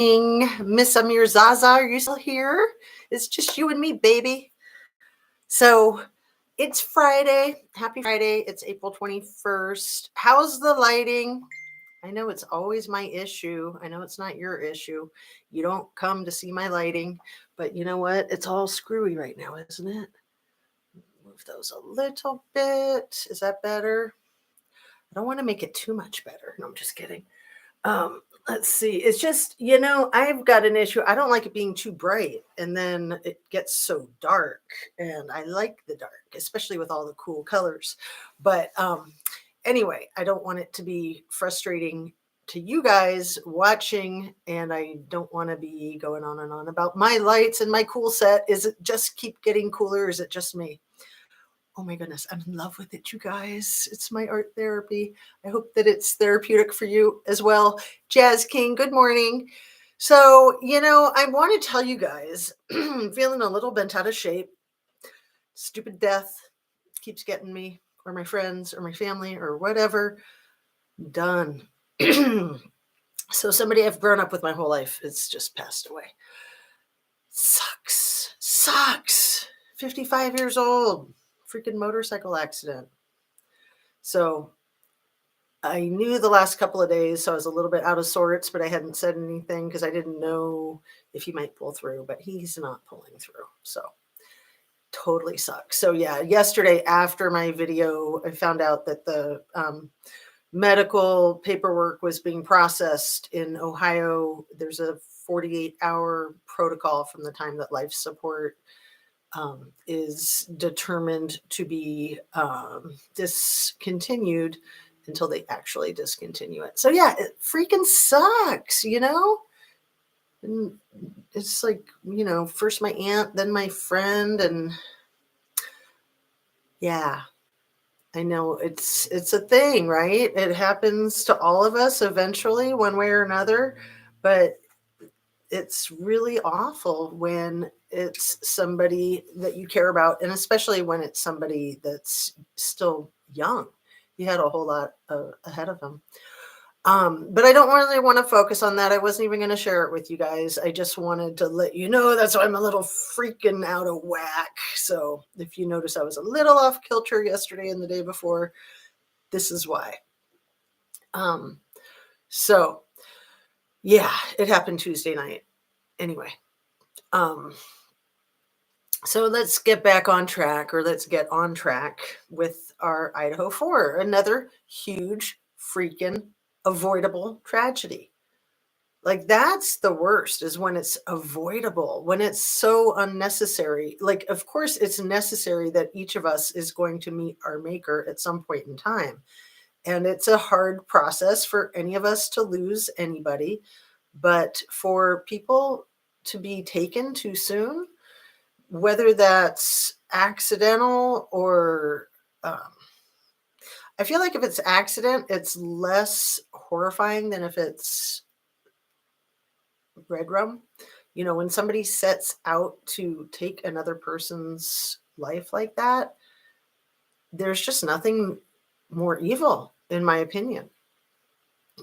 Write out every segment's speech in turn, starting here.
Miss Amir Zaza, are you still here? It's just you and me, baby. So it's Friday. Happy Friday. It's April 21st. How's the lighting? I know it's always my issue. I know it's not your issue. You don't come to see my lighting, but you know what? It's all screwy right now, isn't it? Move those a little bit. Is that better? I don't want to make it too much better. No, I'm just kidding. Let's see. It's just, I've got an issue. I don't like it being too bright and then it gets so dark. And I like the dark, especially with all the cool colors. But anyway, I don't want it to be frustrating to you guys watching. And I don't want to be going on and on about my lights and my cool set. Is it just keep getting cooler? Or is it just me? Oh my goodness, I'm in love with it, you guys. It's my art therapy. I hope that it's therapeutic for you as well. Jazz King, good morning. So, I want to tell you guys, feeling a little bent out of shape. Stupid death keeps getting me, or my friends, or my family, or whatever. Done. So, somebody I've grown up with my whole life, it's just passed away. Sucks. 55 years old. Freaking motorcycle accident. So I knew the last couple of days, so I was a little bit out of sorts, but I hadn't said anything because I didn't know if he might pull through, but he's not pulling through. So totally sucks. So yeah, yesterday after my video, I found out that the medical paperwork was being processed in Ohio. There's a 48-hour protocol from the time that life support is determined to be discontinued until they actually discontinue it. So yeah, it freaking sucks, And it's like, first my aunt, then my friend, and yeah, I know it's a thing, right? It happens to all of us eventually, one way or another, but it's really awful when it's somebody that you care about, and especially when it's somebody that's still young. He had a whole lot ahead of him. But I don't really want to focus on that. I wasn't even going to share it with you guys. I just wanted to let you know that's why I'm a little freaking out of whack. So if you notice I was a little off kilter yesterday and the day before, this is why. So yeah, it happened Tuesday night. Anyway, so let's get back on track, or let's get on track with our Idaho 4, another huge freaking avoidable tragedy. Like that's the worst, is when it's avoidable, when it's so unnecessary. Like, of course, it's necessary that each of us is going to meet our maker at some point in time. And it's a hard process for any of us to lose anybody. But for people to be taken too soon, whether that's accidental or I feel like if it's accident, it's less horrifying than if it's red rum. When somebody sets out to take another person's life like that, there's just nothing more evil, in my opinion.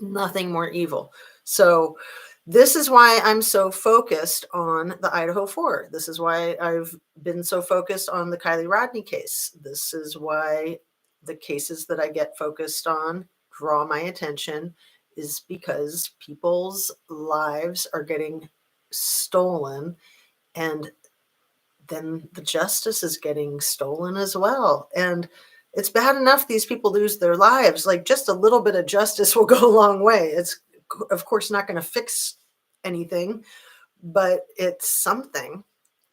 Nothing more evil. So this is why I'm so focused on the Idaho 4. This is why I've been so focused on the Kylie Rodney case. This is why the cases that I get focused on draw my attention, is because people's lives are getting stolen, and then the justice is getting stolen as well. And it's bad enough these people lose their lives. Like, just a little bit of justice will go a long way. It's, of course, not going to fix anything, but it's something.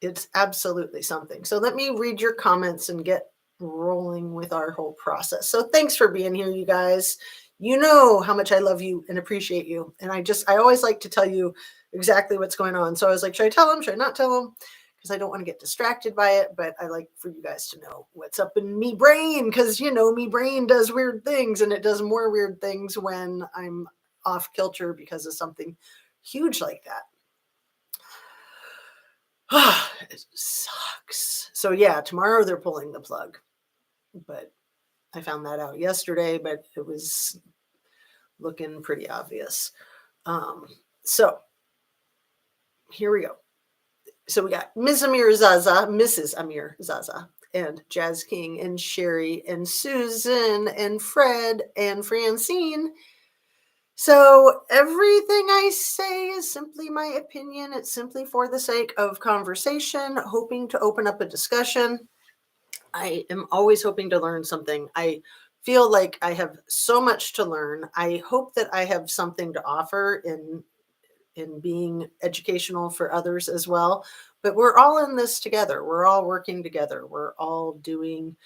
It's absolutely something. So let me read your comments and get rolling with our whole process. So thanks for being here, you guys. You know how much I love you and appreciate you. And I always like to tell you exactly what's going on. So I was like, should I tell them? Should I not tell them? Because I don't want to get distracted by it, but I like for you guys to know what's up in me brain, because me brain does weird things, and it does more weird things when I'm off kilter because of something huge like that. It sucks. So yeah, tomorrow they're pulling the plug, but I found that out yesterday, but it was looking pretty obvious. So here we go. So we got Mrs. Amir Zaza, and Jazz King, and Sherry, and Susan, and Fred, and Francine. So everything I say is simply my opinion. It's simply for the sake of conversation, hoping to open up a discussion. I am always hoping to learn something. I feel like I have so much to learn. I hope that I have something to offer in being educational for others as well. But we're all in this together. We're all working together. We're all doing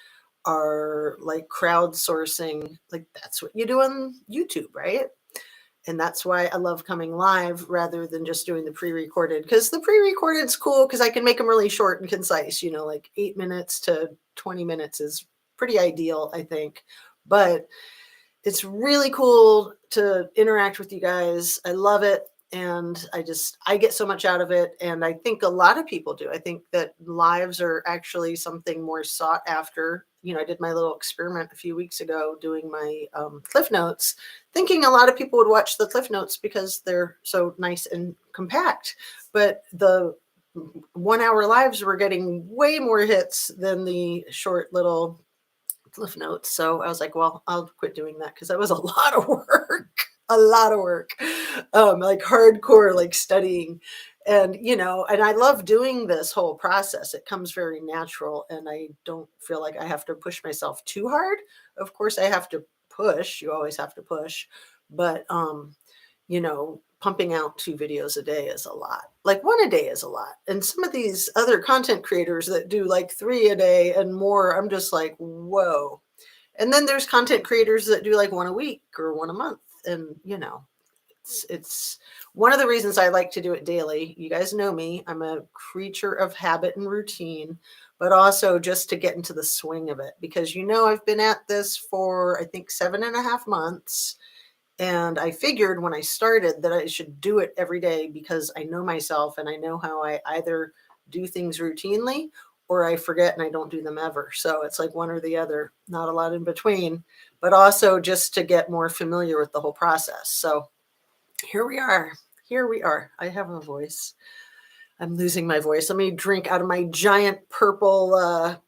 our like crowdsourcing. Like that's what you do on YouTube, right? And that's why I love coming live rather than just doing the pre-recorded, because the pre-recorded's cool because I can make them really short and concise, like 8 minutes to 20 minutes is pretty ideal, I think. But it's really cool to interact with you guys. I love it. And I get so much out of it. And I think a lot of people do. I think that lives are actually something more sought after. I did my little experiment a few weeks ago doing my Cliff Notes, thinking a lot of people would watch the Cliff Notes because they're so nice and compact. But the 1 hour lives were getting way more hits than the short little Cliff Notes. So I was like, well, I'll quit doing that because that was a lot of work, a lot of work, like hardcore, like studying. And I love doing this whole process. It comes very natural and I don't feel like I have to push myself too hard. Of course I have to push. You always have to push. But, pumping out 2 videos a day is a lot. Like 1 a day is a lot. And some of these other content creators that do like 3 a day and more, I'm just like, whoa. And then there's content creators that do like 1 a week or 1 a month. And, it's one of the reasons I like to do it daily. You guys know me. I'm a creature of habit and routine, but also just to get into the swing of it because, I've been at this for, I think, 7.5 months. And I figured when I started that I should do it every day because I know myself and I know how I either do things routinely or I forget and I don't do them ever. So it's like one or the other, not a lot in between, but also just to get more familiar with the whole process. So here we are. Here we are. I have a voice. I'm losing my voice. Let me drink out of my giant purple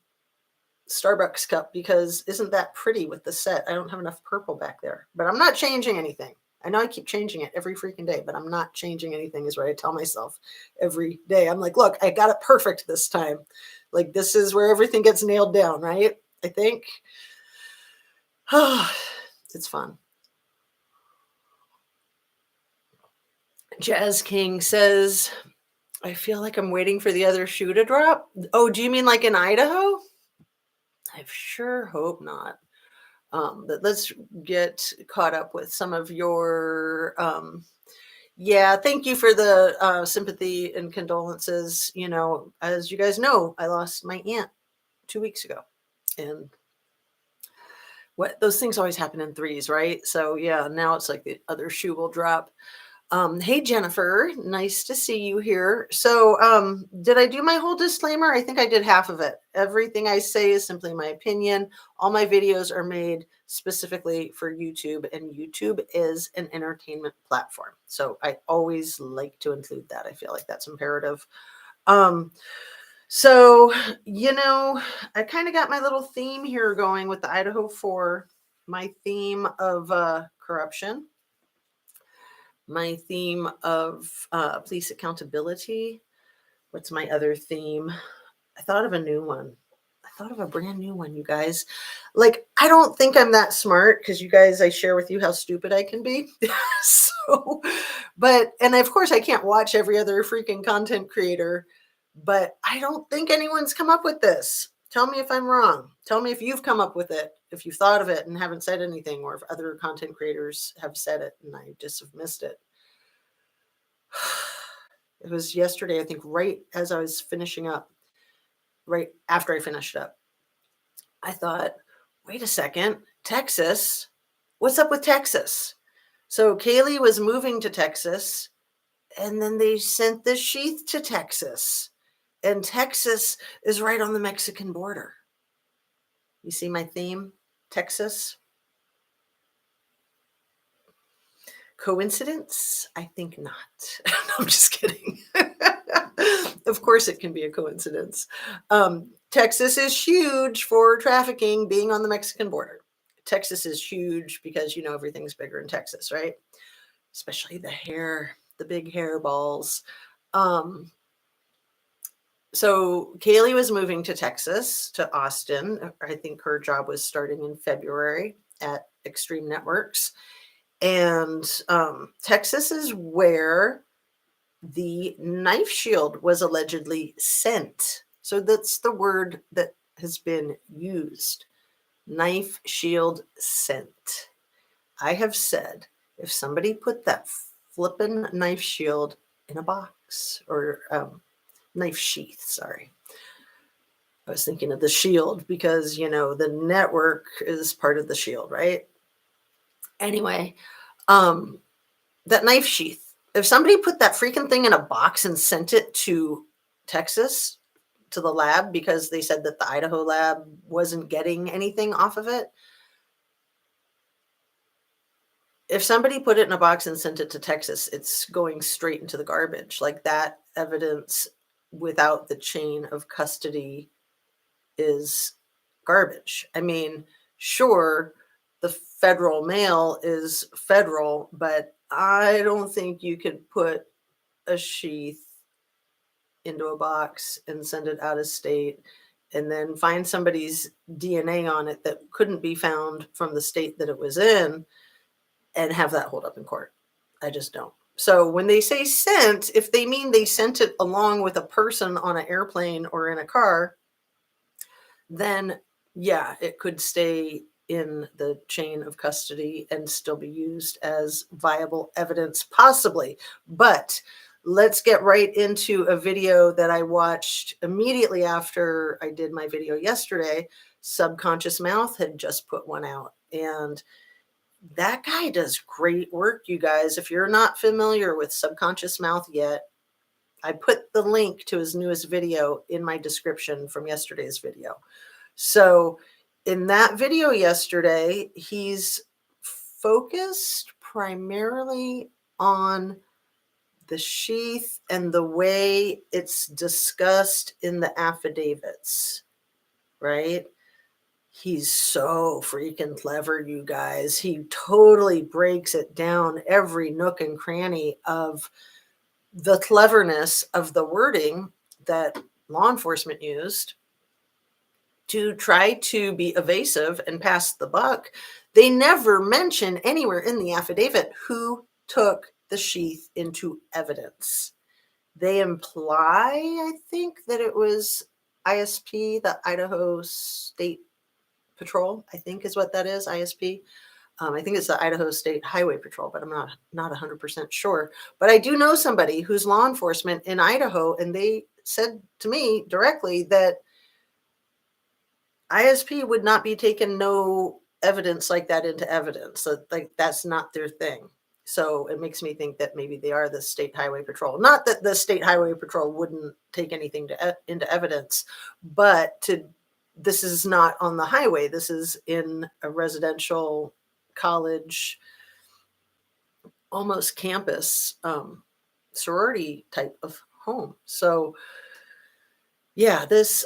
Starbucks cup because isn't that pretty with the set? I don't have enough purple back there, but I'm not changing anything. I know I keep changing it every freaking day, but I'm not changing anything is what I tell myself every day. I'm like, look, I got it perfect this time. Like this is where everything gets nailed down, right? I think. It's fun. Jazz King says, I feel like I'm waiting for the other shoe to drop. Oh, do you mean like in Idaho? I sure hope not. But let's get caught up with some of your yeah, thank you for the sympathy and condolences. As you guys know, I lost my aunt 2 weeks ago, and those things always happen in threes, right? So yeah, now it's like the other shoe will drop. Hey Jennifer, nice to see you here. So did I do my whole disclaimer? I think I did half of it. Everything I say is simply my opinion. All my videos are made specifically for YouTube, and YouTube is an entertainment platform. So I always like to include that. I feel like that's imperative. So, I kind of got my little theme here going with the Idaho 4, my theme of corruption, my theme of police accountability. What's my other theme? I thought of a new one. I thought of a brand new one, you guys. Like, I don't think I'm that smart because you guys, I share with you how stupid I can be. And of course, I can't watch every other freaking content creator, but I don't think anyone's come up with this. Tell me if I'm wrong. Tell me if you've come up with it, if you've thought of it and haven't said anything, or if other content creators have said it and I just have missed it. It was yesterday, I think, right as I was finishing up, right after I finished up. I thought, wait a second, Texas, what's up with Texas? So Kaylee was moving to Texas, and then they sent the sheath to Texas. And Texas is right on the Mexican border. You see my theme? Texas. Coincidence? I think not. I'm just kidding. Of course, it can be a coincidence. Texas is huge for trafficking being on the Mexican border. Texas is huge because, everything's bigger in Texas, right? Especially the hair, the big hair balls. So Kaylee was moving to Texas, to Austin. I think her job was starting in February at Extreme Networks. And Texas is where the knife shield was allegedly sent. So that's the word that has been used. Knife shield sent. I have said, if somebody put that flippin' knife shield in a box, or knife sheath, sorry. I was thinking of the shield because, the network is part of the shield, right? Anyway, that knife sheath, if somebody put that freaking thing in a box and sent it to Texas, to the lab, because they said that the Idaho lab wasn't getting anything off of it. If somebody put it in a box and sent it to Texas, it's going straight into the garbage. Like, that evidence without the chain of custody is garbage. I mean, sure, the federal mail is federal, but I don't think you could put a sheath into a box and send it out of state and then find somebody's DNA on it that couldn't be found from the state that it was in and have that hold up in court. I just don't. So when they say sent, if they mean they sent it along with a person on an airplane or in a car, then yeah, it could stay in the chain of custody and still be used as viable evidence, possibly. But let's get right into a video that I watched immediately after I did my video yesterday. Subconscious Mouth had just put one out, and that guy does great work, you guys. If you're not familiar with Subconscious Mouth yet, I put the link to his newest video in my description from yesterday's video. So in that video yesterday, he's focused primarily on the sheath and the way it's discussed in the affidavits, right? He's so freaking clever, you guys. He totally breaks it down, every nook and cranny of the cleverness of the wording that law enforcement used to try to be evasive and pass the buck. They never mention anywhere in the affidavit who took the sheath into evidence. They imply, I think, that it was ISP, the Idaho State Patrol, I think is what that is, ISP. I think it's the Idaho State Highway Patrol, but I'm not 100% sure. But I do know somebody who's law enforcement in Idaho, and they said to me directly that ISP would not be taking no evidence like that into evidence. So, like, that's not their thing. So it makes me think that maybe they are the State Highway Patrol. Not that the State Highway Patrol wouldn't take anything into evidence, but this is not on the highway. This is in a residential college, almost campus, sorority type of home. So yeah, this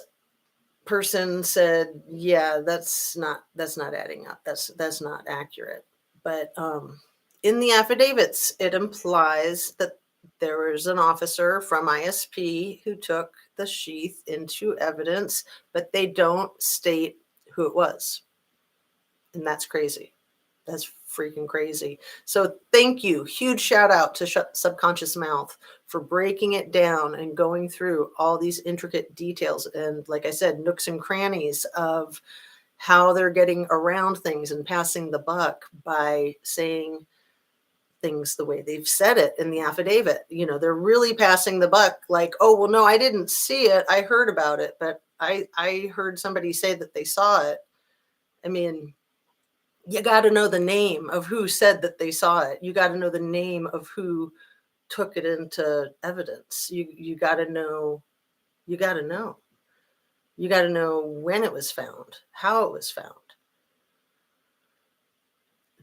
person said, yeah, that's not adding up. That's not accurate. But in the affidavits, it implies that there was an officer from ISP who took the sheath into evidence, but they don't state who it was. And that's crazy. That's freaking crazy. So thank you. Huge shout out to Subconscious Mouth for breaking it down and going through all these intricate details. And like I said, nooks and crannies of how they're getting around things and passing the buck by saying things the way they've said it in the affidavit. They're really passing the buck like, oh, well, no, I didn't see it. I heard about it, but I heard somebody say that they saw it. I mean, you got to know the name of who said that they saw it. You got to know the name of who took it into evidence. You got to know. You got to know. You got to know when it was found, how it was found.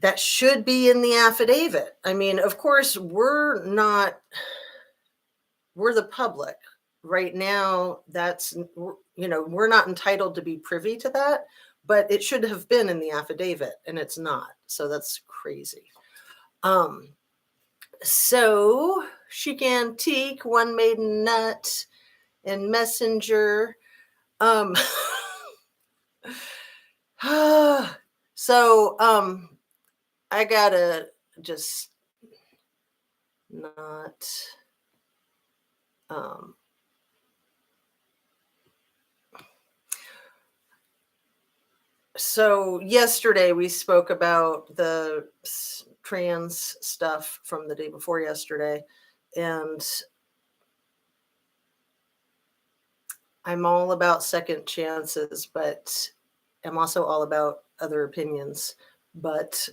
That should be in the affidavit. I mean, of course, we're the public. right now, that's, we're not entitled to be privy to that, but it should have been in the affidavit and it's not. So that's crazy. So Chic Antique, One Maiden Nut, and Messenger. So I gotta just not so yesterday we spoke about the trans stuff from the day before yesterday, and I'm all about second chances, but I'm also all about other opinions. But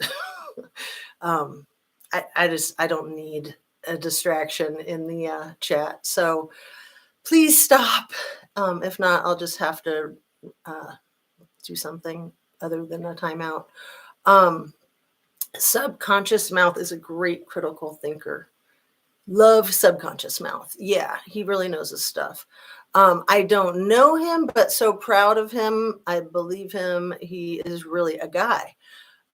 I don't need a distraction in the chat. So please stop. If not, I'll just have to do something other than a timeout. Subconscious Mouth is a great critical thinker. Love Subconscious Mouth. Yeah, he really knows his stuff. I don't know him, but so proud of him. I believe him. He is really a guy.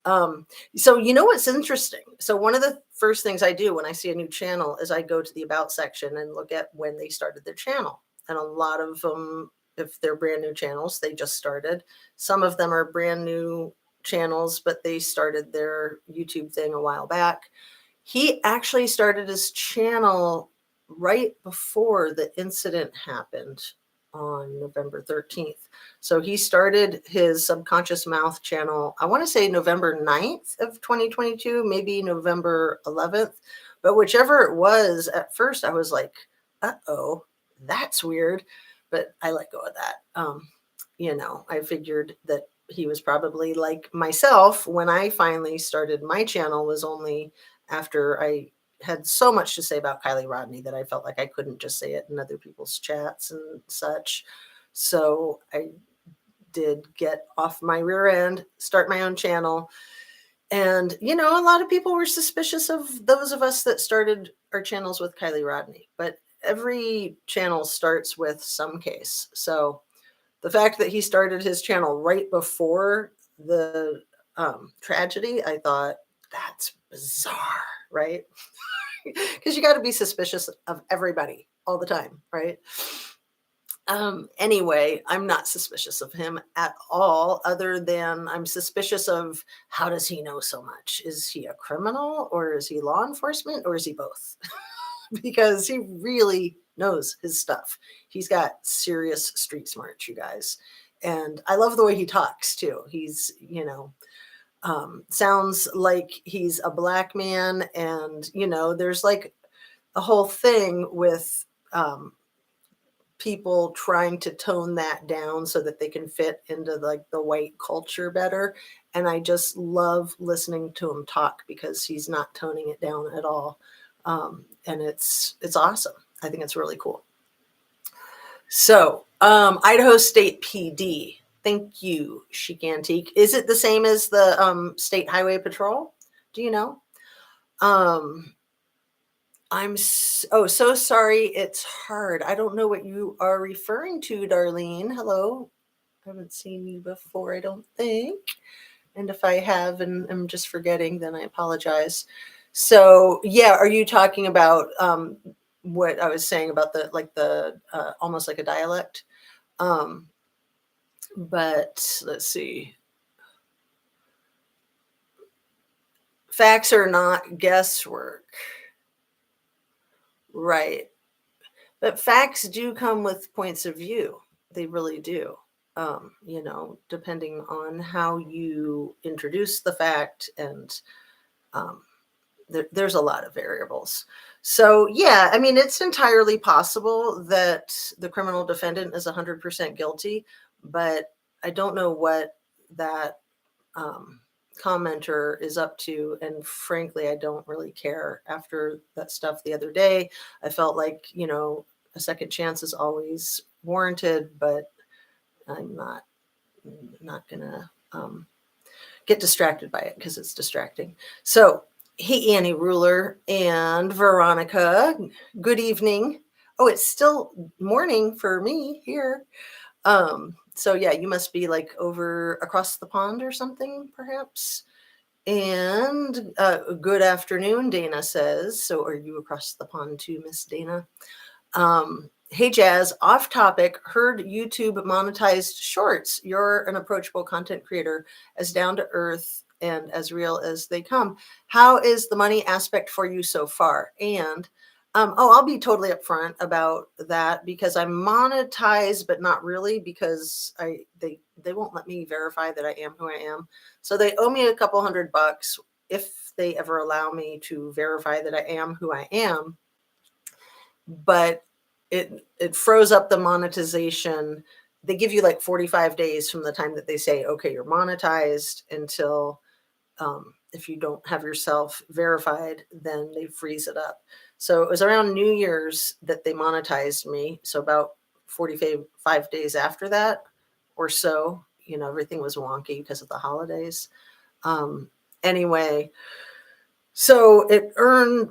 So what's interesting? So one of the first things I do when I see a new channel is I go to the about section and look at when they started their channel. And a lot of them, if they're brand new channels, they just started. Some of them are brand new channels, but they started their YouTube thing a while back. He actually started his channel right before the incident happened on November 13th. So he started his Subconscious Mouth channel, I want to say November 9th of 2022, maybe November 11th. But whichever it was, at first I was like, uh-oh, that's weird. But I let go of that. I figured that he was probably like myself when I finally started my channel, was only after I had so much to say about Kylie Rodney that I felt like I couldn't just say it in other people's chats and such. So I did get off my rear end, start my own channel. And, a lot of people were suspicious of those of us that started our channels with Kylie Rodney, but every channel starts with some case. So the fact that he started his channel right before the tragedy, I thought, that's bizarre, right? Because you got to be suspicious of everybody all the time, right? Anyway, I'm not suspicious of him at all, other than I'm suspicious of, how does he know so much? Is he a criminal, or is he law enforcement, or is he both? Because he really knows his stuff. He's got serious street smarts, you guys. And I love the way he talks too. He's, sounds like he's a black man. And, there's like a whole thing with people trying to tone that down so that they can fit into like the white culture better. And I just love listening to him talk because he's not toning it down at all. And it's awesome. I think it's really cool. So Idaho State PD. Thank you, Chic Antique. Is it the same as the State Highway Patrol? Do you know? I'm so sorry. It's hard. I don't know what you are referring to, Darlene. Hello. I haven't seen you before, I don't think. And if I have and I'm just forgetting, then I apologize. So yeah, are you talking about what I was saying about the almost like a dialect? But let's see. Facts are not guesswork. Right. But facts do come with points of view. They really do. Depending on how you introduce the fact, and there's a lot of variables. So, yeah, I mean, it's entirely possible that the criminal defendant is 100% guilty, but I don't know what that commenter is up to. And frankly, I don't really care. After that stuff the other day, I felt like, a second chance is always warranted, but I'm not gonna get distracted by it because it's distracting. So, hey, Annie Ruler and Veronica, good evening. Oh, it's still morning for me here. So yeah, you must be like over across the pond or something, perhaps. And good afternoon, Dana says. So are you across the pond too, Miss Dana? Hey Jazz, off topic, heard YouTube monetized shorts. You're an approachable content creator, as down to earth and as real as they come. How is the money aspect for you so far? And I'll be totally upfront about that because I'm monetized, but not really because they won't let me verify that I am who I am. So they owe me a couple $100 if they ever allow me to verify that I am who I am, but it froze up the monetization. They give you like 45 days from the time that they say, okay, you're monetized until if you don't have yourself verified, then they freeze it up. So it was around New Year's that they monetized me. So about 45 days after that or so, everything was wonky because of the holidays. Anyway, so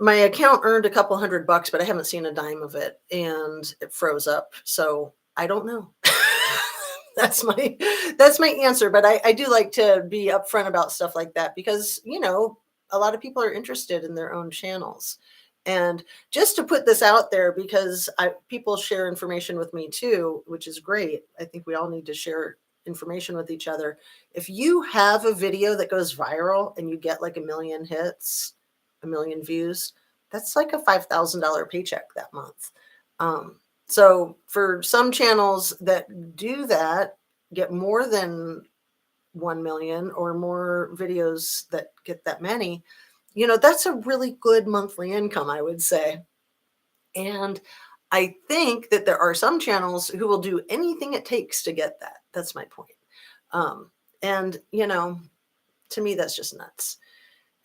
my account earned a couple $100, but I haven't seen a dime of it and it froze up. So I don't know. that's my answer. But I do like to be upfront about stuff like that because, a lot of people are interested in their own channels. And just to put this out there, because people share information with me too, which is great. I think we all need to share information with each other. If you have a video that goes viral and you get like 1,000,000 hits, 1,000,000 views, that's like a $5,000 paycheck that month. So for some channels that do that, get more than 1 million or more videos that get that many, that's a really good monthly income, I would say. And I think that there are some channels who will do anything it takes to get that. That's my point. And, to me, that's just nuts.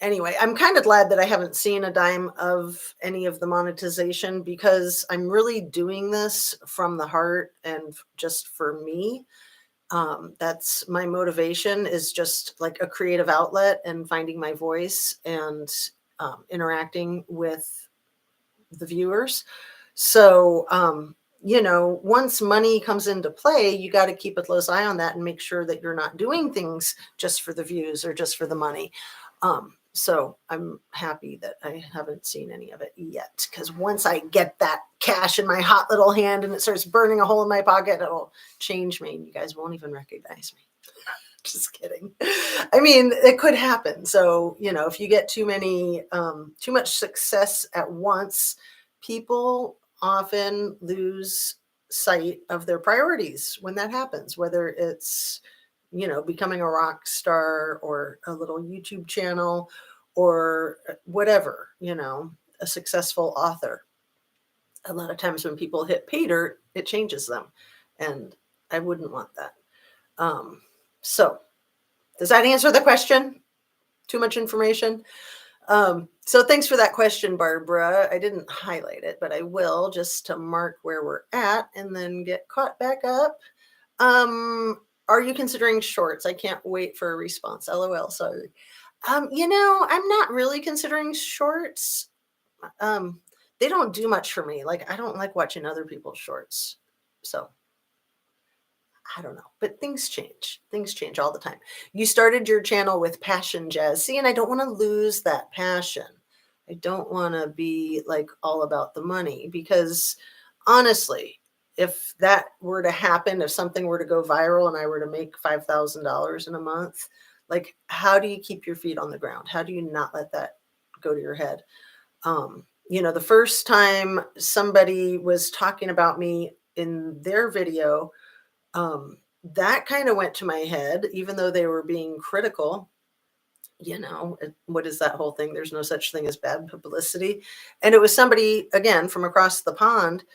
Anyway, I'm kind of glad that I haven't seen a dime of any of the monetization because I'm really doing this from the heart and just for me. That's my motivation, is just like a creative outlet and finding my voice and interacting with the viewers. So, once money comes into play, you got to keep a close eye on that and make sure that you're not doing things just for the views or just for the money. So I'm happy that I haven't seen any of it yet, because once I get that cash in my hot little hand and it starts burning a hole in my pocket, it'll change me. You guys won't even recognize me. Just kidding. I mean, it could happen. So, if you get too much success at once, people often lose sight of their priorities when that happens, whether it's, becoming a rock star or a little YouTube channel or whatever, a successful author. A lot of times when people hit pay dirt, it changes them. And I wouldn't want that. So does that answer the question? Too much information? So thanks for that question, Barbara. I didn't highlight it, but I will, just to mark where we're at and then get caught back up. Are you considering shorts? I can't wait for a response. LOL. Sorry. I'm not really considering shorts. They don't do much for me. Like, I don't like watching other people's shorts. So I don't know, but things change. Things change all the time. You started your channel with passion, Jazz. See, and I don't want to lose that passion. I don't want to be like all about the money, because honestly, if that were to happen, if something were to go viral and I were to make $5,000 in a month, like, how do you keep your feet on the ground? How do you not let that go to your head? The first time somebody was talking about me in their video, that kind of went to my head, even though they were being critical. What is that whole thing? There's no such thing as bad publicity. And it was somebody, again, from across the pond,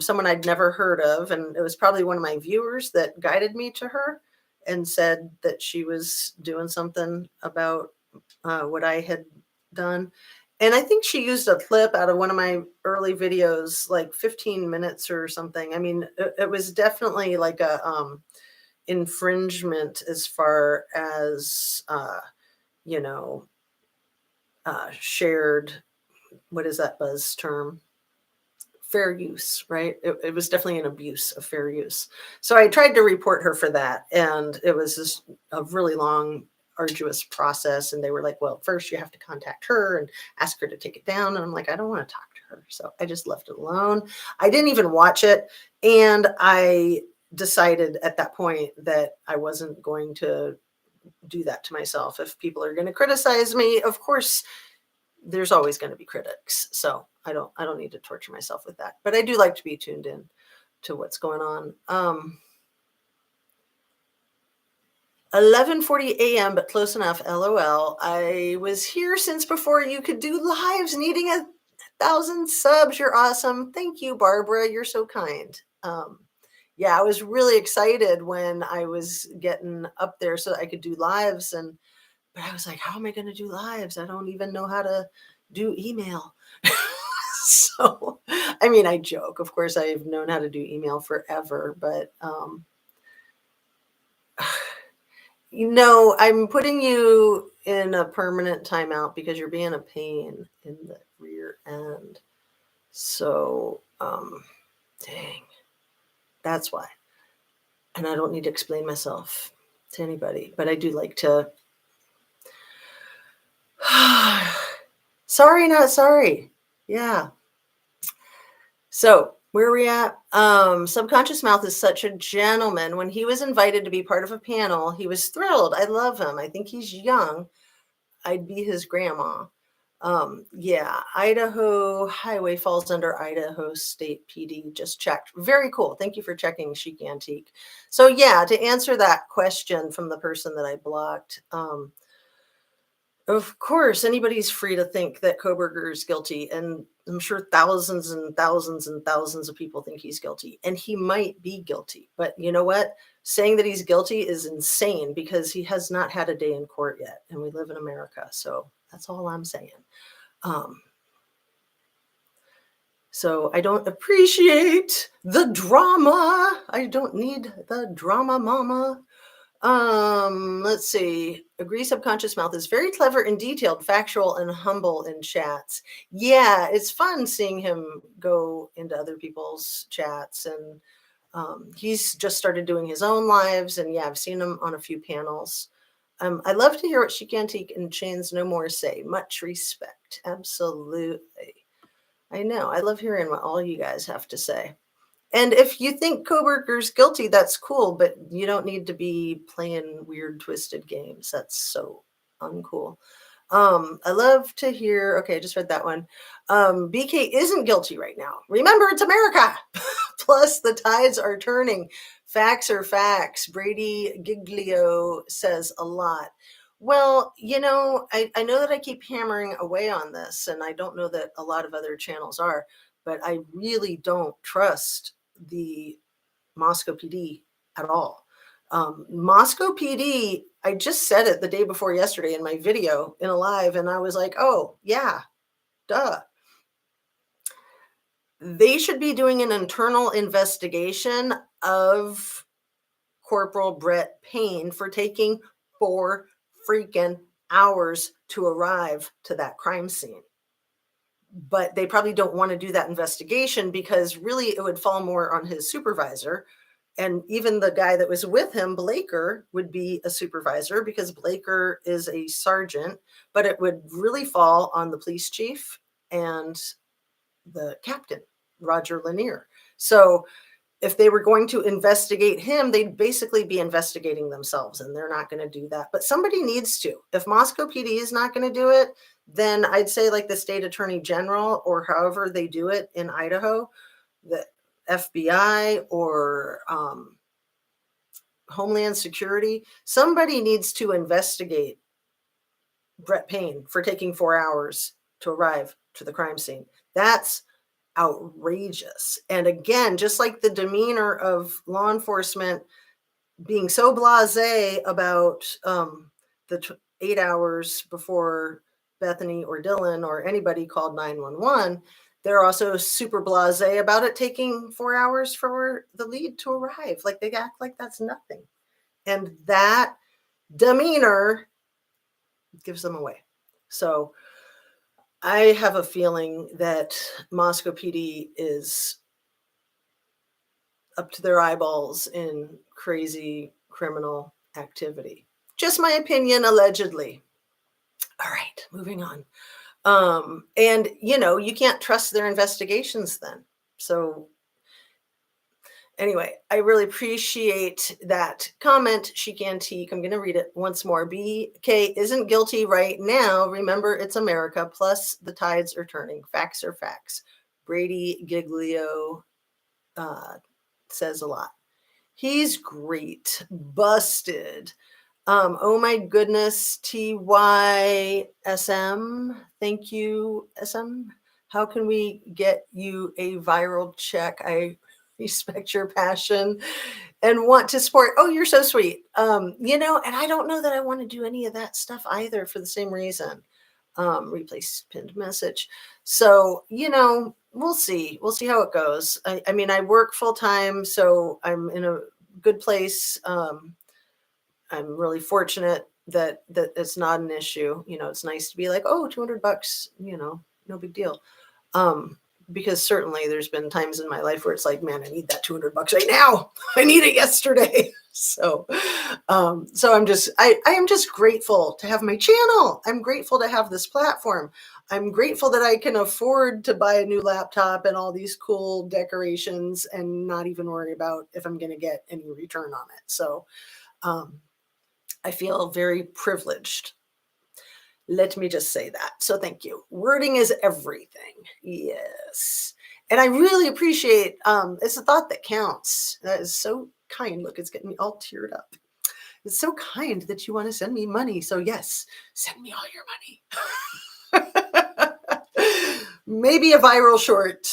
someone I'd never heard of. And it was probably one of my viewers that guided me to her and said that she was doing something about what I had done. And I think she used a clip out of one of my early videos, like 15 minutes or something. I mean, it was definitely like a infringement as far as, shared, what is that buzz term? fair use, right? It was definitely an abuse of fair use. So I tried to report her for that, and it was just a really long, arduous process. And they were like, "Well, first you have to contact her and ask her to take it down." And I'm like, "I don't want to talk to her," so I just left it alone. I didn't even watch it, and I decided at that point that I wasn't going to do that to myself. If people are going to criticize me, of course there's always going to be critics. So I don't need to torture myself with that. But I do like to be tuned in to what's going on. 11:40 a.m., but close enough. LOL. I was here since before you could do lives, needing 1,000 subs. You're awesome. Thank you, Barbara. You're so kind. Yeah, I was really excited when I was getting up there so I could do lives, but I was like, how am I going to do lives? I don't even know how to do email. So, I mean, I joke. Of course, I've known how to do email forever, but I'm putting you in a permanent timeout because you're being a pain in the rear end. So, dang, that's why. And I don't need to explain myself to anybody, but I do like to. Sorry, not sorry. Yeah. So where are we at? Subconscious Mouth is such a gentleman. When he was invited to be part of a panel, he was thrilled. I love him. I think he's young. I'd be his grandma. Yeah, Idaho Highway falls under Idaho State PD. Just checked. Very cool. Thank you for checking, Chic Antique. So yeah, to answer that question from the person that I blocked, of course, anybody's free to think that Koberger is guilty, and I'm sure thousands and thousands and thousands of people think he's guilty, and he might be guilty. But you know what? Saying that he's guilty is insane because he has not had a day in court yet, and we live in America. So that's all I'm saying. So I don't appreciate the drama. I don't need the drama, mama. Let's see. Agree Subconscious Mouth is very clever and detailed, factual and humble in chats. Yeah, it's fun seeing him go into other people's chats, and he's just started doing his own lives, and yeah, I've seen him on a few panels. I love to hear what Chic Antique and Chains No More say. Much respect. Absolutely. I know. I love hearing what all you guys have to say. And if you think Koberger's guilty, that's cool, but you don't need to be playing weird, twisted games. That's so uncool. I love to hear. Okay, I just read that one. BK isn't guilty right now. Remember, it's America. Plus, the tides are turning. Facts are facts. Brady Giglio says a lot. Well, I know that I keep hammering away on this, and I don't know that a lot of other channels are, but I really don't trust the Moscow PD at all. Moscow PD, I just said it the day before yesterday in my video in a live, and I was like, oh, yeah, duh. They should be doing an internal investigation of Corporal Brett Payne for taking 4 freaking hours to arrive to that crime scene. But they probably don't want to do that investigation because really it would fall more on his supervisor. And even the guy that was with him, Blaker, would be a supervisor because Blaker is a sergeant, but it would really fall on the police chief and the captain, Roger Lanier. So if they were going to investigate him, they'd basically be investigating themselves, and they're not going to do that. But somebody needs to. If Moscow PD is not going to do it, then I'd say like the state attorney general or however they do it in Idaho, the FBI or Homeland Security, somebody needs to investigate Brett Payne for taking 4 hours to arrive to the crime scene. That's outrageous. And again, just like the demeanor of law enforcement being so blasé about the 8 hours before Bethany or Dylan or anybody called 911, they're also super blasé about it taking 4 hours for the lead to arrive. Like they act like that's nothing. And that demeanor gives them away. So I have a feeling that Moscow PD is up to their eyeballs in crazy criminal activity. Just my opinion, allegedly. All right, moving on. And you can't trust their investigations then. So anyway, I really appreciate that comment, Chic Antique. I'm going to read it once more. BK isn't guilty right now. Remember, it's America. Plus, the tides are turning. Facts are facts. Brady Giglio says a lot. He's great. Busted. Oh my goodness, TYSM. Thank you, SM. How can we get you a viral check? I respect your passion and want to support. Oh, you're so sweet. And I don't know that I want to do any of that stuff either for the same reason. Replace pinned message. So, we'll see. We'll see how it goes. I mean, I work full time, so I'm in a good place. I'm really fortunate that it's not an issue. It's nice to be like, oh, $200, no big deal. Because certainly there's been times in my life where it's like, man, I need that $200 right now. I need it yesterday. So I am just grateful to have my channel. I'm grateful to have this platform. I'm grateful that I can afford to buy a new laptop and all these cool decorations and not even worry about if I'm going to get any return on it. So I feel very privileged. Let me just say that. So thank you. Wording is everything. Yes. And I really appreciate, it's a thought that counts. That is so kind. Look, it's getting me all teared up. It's so kind that you want to send me money. So yes, send me all your money. Maybe a viral short.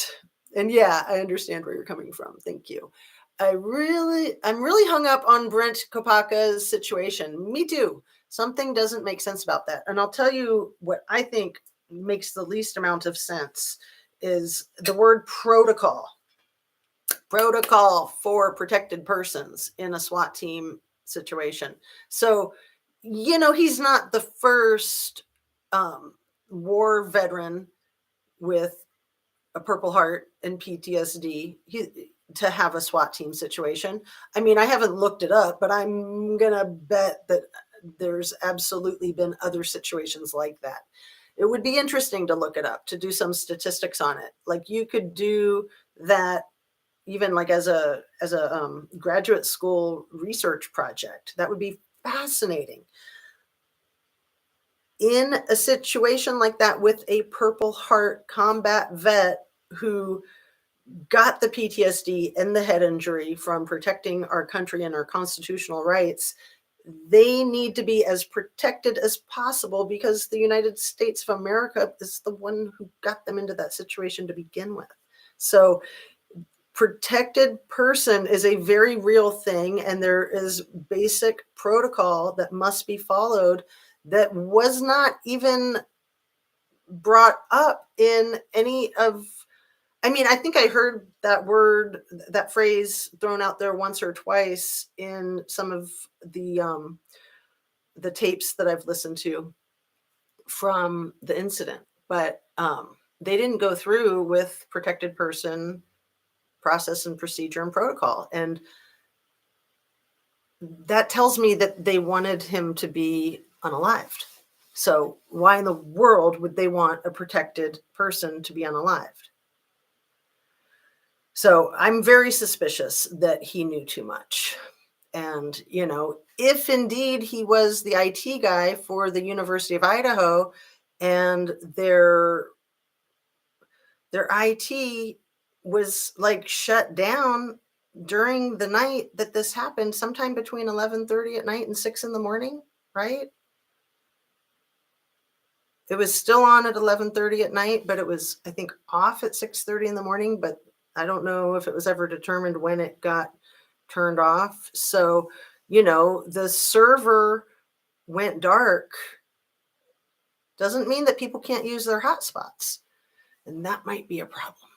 And yeah, I understand where you're coming from. Thank you. I'm really hung up on Brent Kopaka's situation. Me too. Something doesn't make sense about that. And I'll tell you what I think makes the least amount of sense is the word protocol. Protocol for protected persons in a SWAT team situation. So, he's not the first war veteran with a Purple Heart and PTSD to have a SWAT team situation. I mean, I haven't looked it up, but I'm going to bet that there's absolutely been other situations like that. It would be interesting to look it up, to do some statistics on it. Like you could do that even like as a graduate school research project. That would be fascinating. In a situation like that with a Purple Heart combat vet who got the PTSD and the head injury from protecting our country and our constitutional rights, they need to be as protected as possible because the United States of America is the one who got them into that situation to begin with. So protected person is a very real thing, and there is basic protocol that must be followed that was not even brought up in any of, I mean, I think I heard that word, that phrase thrown out there once or twice in some of the tapes that I've listened to from the incident, but they didn't go through with protected person process and procedure and protocol. And that tells me that they wanted him to be unalived. So why in the world would they want a protected person to be unalived? So I'm very suspicious that he knew too much. And, if indeed he was the IT guy for the University of Idaho and their IT was like shut down during the night that this happened, sometime between 11:30 at night and 6 in the morning, right? It was still on at 11:30 at night, but it was, I think, off at 6:30 in the morning, but I don't know if it was ever determined when it got turned off. So, the server went dark. Doesn't mean that people can't use their hotspots. And that might be a problem.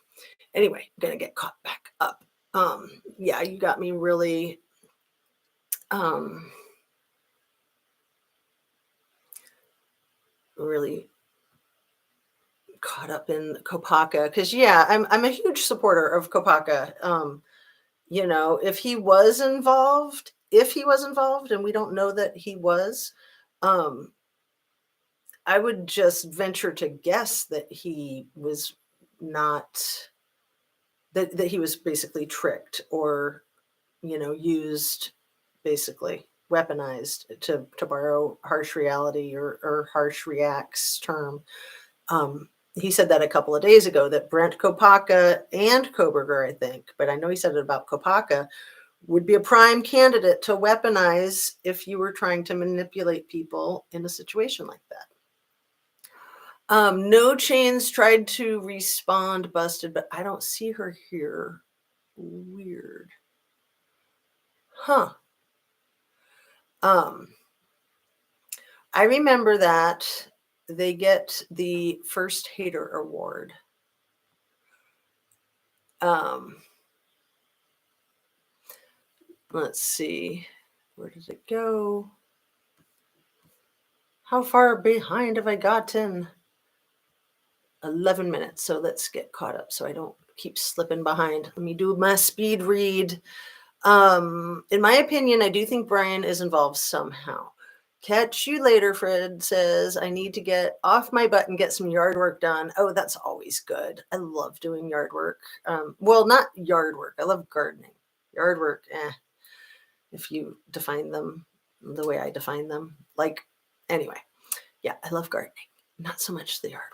Anyway, I'm going to get caught back up. Yeah, you got me really really caught up in Kopaka because yeah, I'm a huge supporter of Kopaka. If he was involved, and we don't know that he was, um, I would just venture to guess that he was not that he was basically tricked or used, basically weaponized, to borrow harsh reality or harsh reacts term. He said that a couple of days ago that Brent Kopaka and Koberger, I think, but I know he said it about Kopaka, would be a prime candidate to weaponize if you were trying to manipulate people in a situation like that. No Chains tried to respond, busted, but I don't see her here. Weird. Huh. Um, I remember that they get the first hater award. Um, let's see. Where did it go? How far behind have I gotten? 11 minutes. So let's get caught up so I don't keep slipping behind. Let me do my speed read. In my opinion, I do think Brian is involved somehow. Catch you later, Fred says, I need to get off my butt and get some yard work done. Oh, that's always good. I love doing yard work. Well, not yard work. I love gardening. Yard work, if you define them the way I define them. Like, anyway, yeah, I love gardening. Not so much the yard work.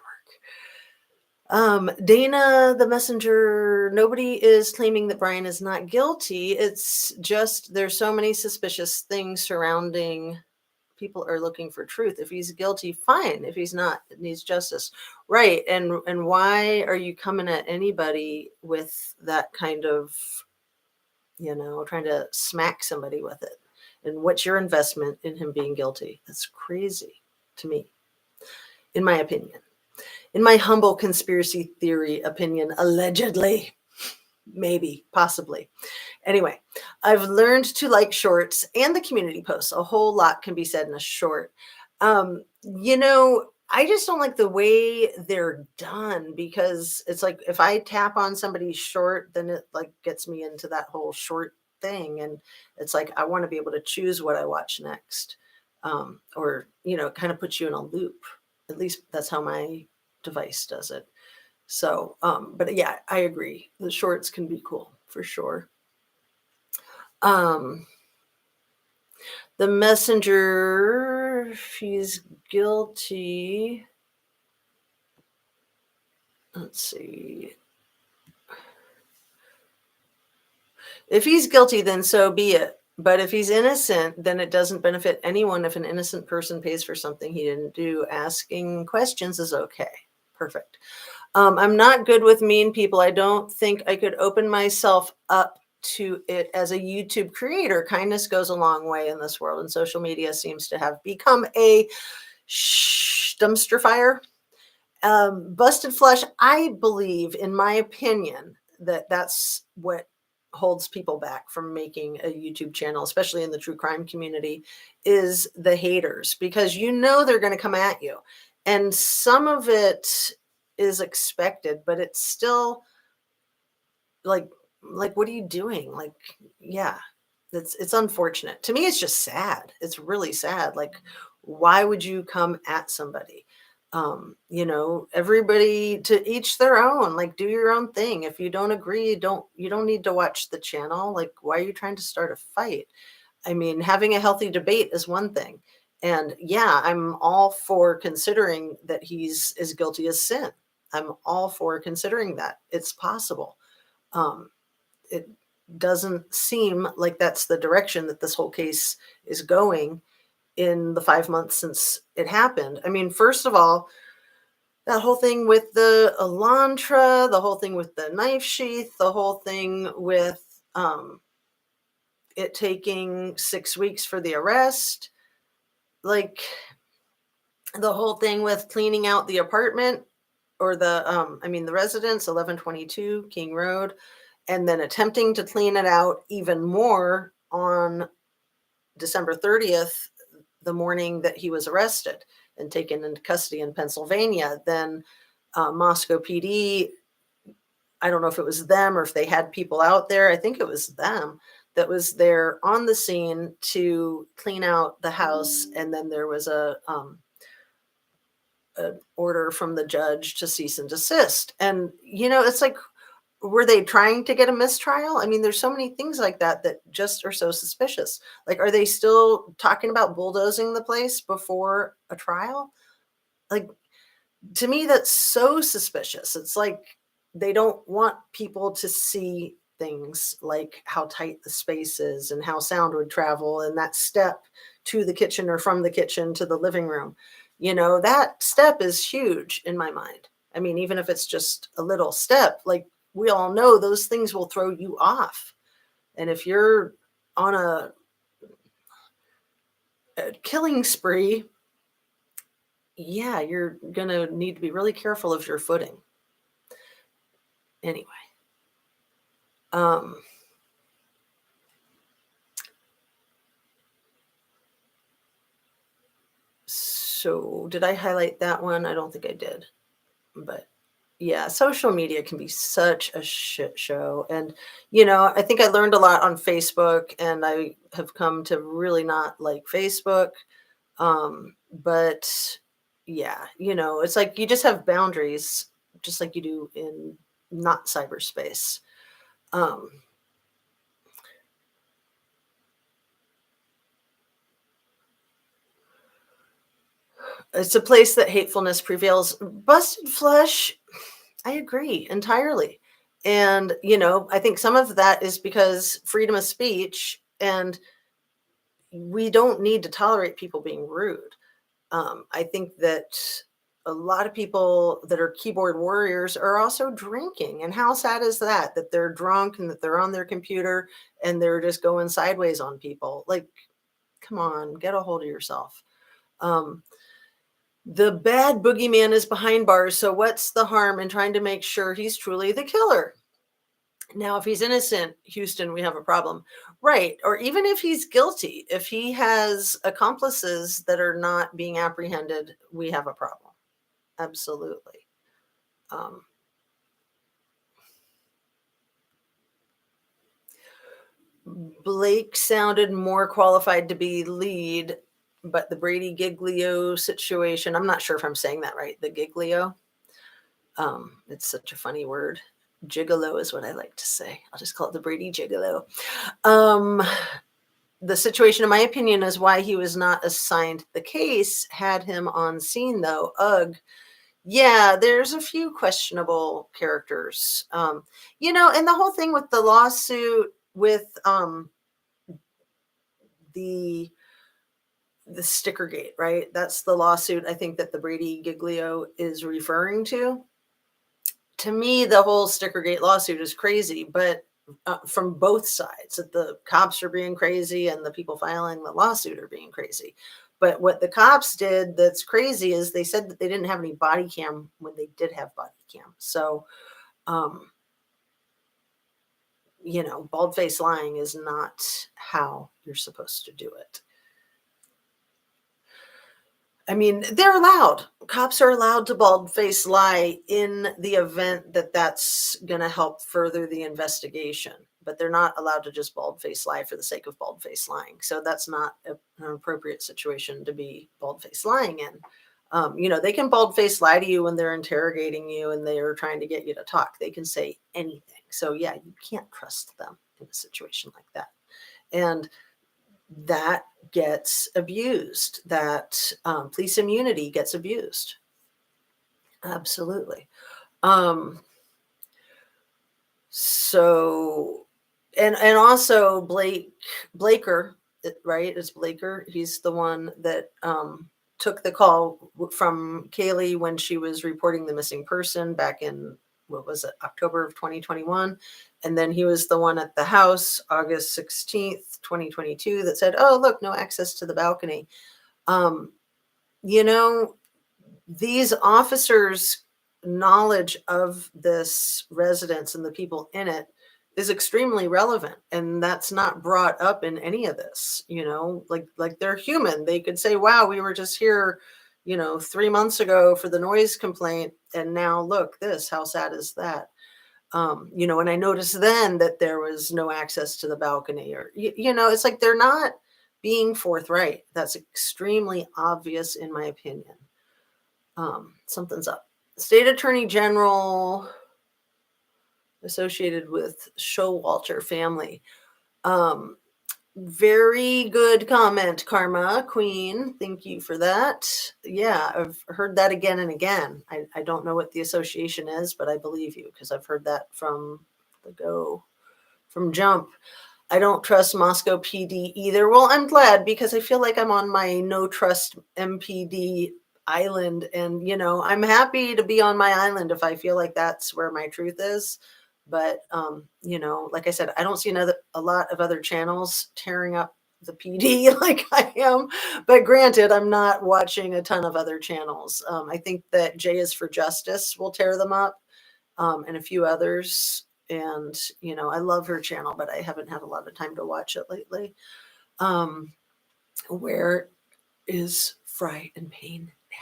Dana the messenger, nobody is claiming that Brian is not guilty. It's just there's so many suspicious things surrounding. People are looking for truth. If he's guilty, fine. If he's not, it needs justice. Right. And why are you coming at anybody with that kind of, trying to smack somebody with it? And what's your investment in him being guilty? That's crazy to me, in my opinion. In my humble conspiracy theory opinion, allegedly, maybe, possibly. Anyway, I've learned to like shorts and the community posts. A whole lot can be said in a short. I just don't like the way they're done, because it's like if I tap on somebody's short, then it like gets me into that whole short thing. And it's like I want to be able to choose what I watch next. Or, kind of puts you in a loop. At least that's how my device does it. So, but yeah, I agree. The shorts can be cool for sure. The messenger, if he's guilty. Let's see. If he's guilty, then so be it. But if he's innocent, then it doesn't benefit anyone if an innocent person pays for something he didn't do. Asking questions is okay. Perfect. I'm not good with mean people. I don't think I could open myself up to it as a YouTube creator. Kindness goes a long way in this world, and social media seems to have become a dumpster fire. Busted Flesh, I believe, in my opinion, that's what holds people back from making a YouTube channel, especially in the true crime community, is the haters, because they're going to come at you. And some of it is expected, but it's still like what are you doing? Like, yeah, it's unfortunate. To me, it's just sad. It's really sad. Like, why would you come at somebody? Everybody to each their own. Like, do your own thing. If you don't agree, you don't need to watch the channel. Like, why are you trying to start a fight? I mean, having a healthy debate is one thing. And yeah, I'm all for considering that he's as guilty as sin. I'm all for considering that it's possible. It doesn't seem like that's the direction that this whole case is going in the 5 months since it happened. I mean, first of all, that whole thing with the Elantra, the whole thing with the knife sheath, the whole thing with it taking 6 weeks for the arrest, like the whole thing with cleaning out the apartment or the residence, 1122 King Road, and then attempting to clean it out even more on December 30th, the morning that he was arrested and taken into custody in Pennsylvania. Then Moscow PD, I don't know if it was them or if they had people out there. I think it was them that was there on the scene to clean out the house, and then there was an order from the judge to cease and desist. And it's like, were they trying to get a mistrial? I mean, there's so many things like that that just are so suspicious. Like, are they still talking about bulldozing the place before a trial? Like, to me, that's so suspicious. It's like they don't want people to see things like how tight the space is and how sound would travel and that step to the kitchen or from the kitchen to the living room. That step is huge in my mind. I mean, even if it's just a little step, like we all know those things will throw you off. And if you're on a killing spree, yeah, you're going to need to be really careful of your footing. Anyway, um, so did I highlight that one? I don't think I did. But yeah, social media can be such a shit show. And, I think I learned a lot on Facebook, and I have come to really not like Facebook. But yeah, it's like you just have boundaries, just like you do in not cyberspace. Um, it's a place that hatefulness prevails. Busted flesh, I agree entirely. And, I think some of that is because freedom of speech, and we don't need to tolerate people being rude. I think that a lot of people that are keyboard warriors are also drinking. And how sad is that? That they're drunk and that they're on their computer and they're just going sideways on people. Like, come on, get a hold of yourself. Um, the bad boogeyman is behind bars. So what's the harm in trying to make sure he's truly the killer? Now, if he's innocent, Houston, we have a problem. Right. Or even if he's guilty, if he has accomplices that are not being apprehended, we have a problem. Absolutely. Um, Blake sounded more qualified to be lead, but the Brady Giglio situation, I'm not sure if I'm saying that right. The Giglio. It's such a funny word. Gigolo is what I like to say. I'll just call it the Brady Gigolo. Um, the situation, in my opinion, is why he was not assigned the case. Had him on scene, though. Ugh. Yeah, there's a few questionable characters. And the whole thing with the lawsuit with the the Stickergate, right? That's the lawsuit I think that the Brady Giglio is referring to. To me, the whole Stickergate lawsuit is crazy, but from both sides, that the cops are being crazy and the people filing the lawsuit are being crazy. But what the cops did that's crazy is they said that they didn't have any body cam when they did have body cam. So, um, bald face lying is not how you're supposed to do it. I mean, they're allowed. Cops are allowed to bald-face lie in the event that that's going to help further the investigation, but they're not allowed to just bald-face lie for the sake of bald-face lying. So that's not an appropriate situation to be bald-face lying in. They can bald-face lie to you when they're interrogating you and they are trying to get you to talk. They can say anything. So yeah, you can't trust them in a situation like that. And that gets abused, that police immunity gets abused. Absolutely. Um, so, and also Blaker, right? It's Blaker. He's the one that took the call from Kaylee when she was reporting the missing person back in, what was it, October of 2021. And then he was the one at the house, August 16th, 2022, that said, oh, look, no access to the balcony. Um, you know, these officers' knowledge of this residence and the people in it is extremely relevant, and that's not brought up in any of this. Like they're human. They could say, wow, we were just here, 3 months ago for the noise complaint. And now look, how sad is that? And I noticed then that there was no access to the balcony, or, it's like they're not being forthright. That's extremely obvious, in my opinion. Something's up. State Attorney General associated with Showalter family. Um, Very good comment, Karma Queen. Thank you for that. Yeah, I've heard that again and again. I don't know what the association is, but I believe you because I've heard that from jump. I don't trust Moscow PD either. Well, I'm glad because I feel like I'm on my no trust MPD island. And, I'm happy to be on my island if I feel like that's where my truth is. But, like I said, I don't see a lot of other channels tearing up the PD like I am. But granted, I'm not watching a ton of other channels. I think that J is for Justice will tear them up, and a few others. And, I love her channel, but I haven't had a lot of time to watch it lately. Where is Fry and Payne now?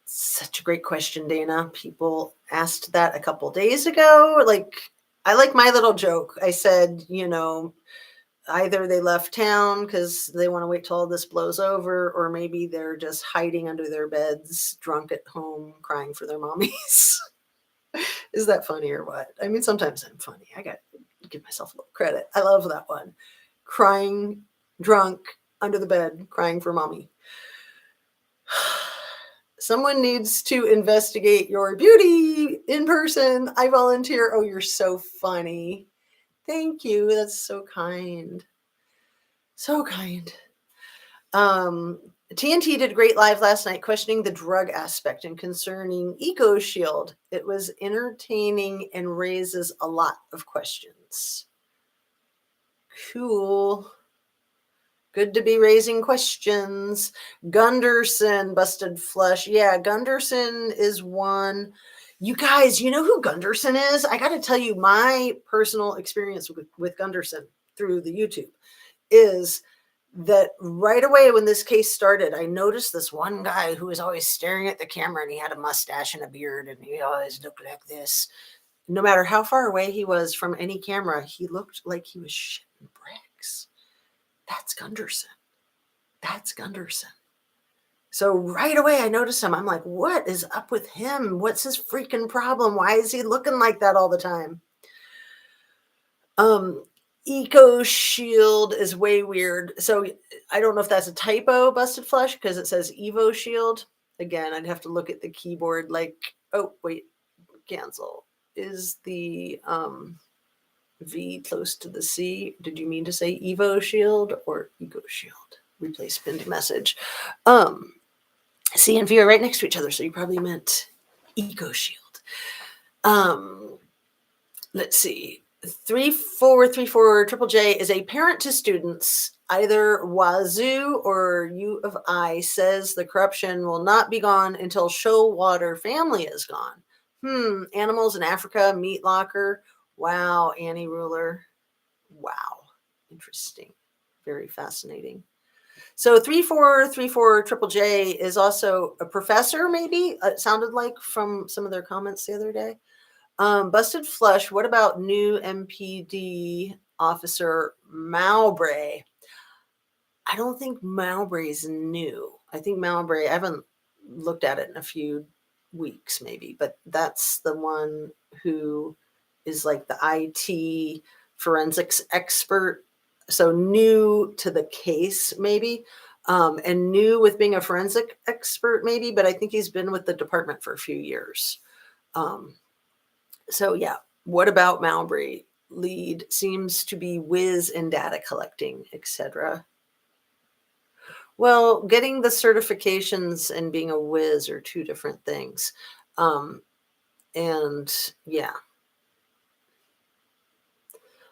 Such a great question, Dana. People asked that a couple days ago. I like my little joke. I said, either they left town because they want to wait till all this blows over, or maybe they're just hiding under their beds, drunk at home, crying for their mommies. Is that funny or what? I mean, sometimes I'm funny. I got to give myself a little credit. I love that one. Crying, drunk, under the bed, crying for mommy. Someone needs to investigate your beauty in person. I volunteer. Oh, you're so funny. Thank you. That's so kind. So kind. TNT did a great live last night questioning the drug aspect and concerning Eco Shield. It was entertaining and raises a lot of questions. Cool. Good to be raising questions. Gunderson, busted flush. Yeah, Gunderson is one. You guys, you know who Gunderson is? I got to tell you, my personal experience with Gunderson through the YouTube is that right away when this case started, I noticed this one guy who was always staring at the camera, and he had a mustache and a beard, and he always looked like this. No matter how far away he was from any camera, he looked like he was shitting bricks. That's Gunderson. That's Gunderson. So right away I noticed him. I'm like, what is up with him? What's his freaking problem? Why is he looking like that all the time? Eco Shield is way weird. So I don't know if that's a typo, busted flush, because it says Evo Shield. Again, I'd have to look at the keyboard. Oh wait, cancel. Is the V close to the C? Did you mean to say Evo Shield or Eco Shield? Replace pinned message. C and V are right next to each other, so you probably meant Eco Shield. Let's see. 3434 Triple J is a parent to students. Either Wazoo or U of I says the corruption will not be gone until Showalter family is gone. Animals in Africa, meat locker. Wow, Annie Ruler. Wow. Interesting. Very fascinating. So 3434 Triple J is also a professor, maybe? It sounded like from some of their comments the other day. Busted flush. What about new MPD officer Mowbray? I don't think Mowbray's new. I think Mowbray, I haven't looked at it in a few weeks maybe, but that's the one who is like the IT forensics expert. So new to the case maybe, and new with being a forensic expert maybe, but I think he's been with the department for a few years. So yeah, what about Mowbray? Lead seems to be whiz in data collecting, etc. Well, getting the certifications and being a whiz are two different things. And yeah,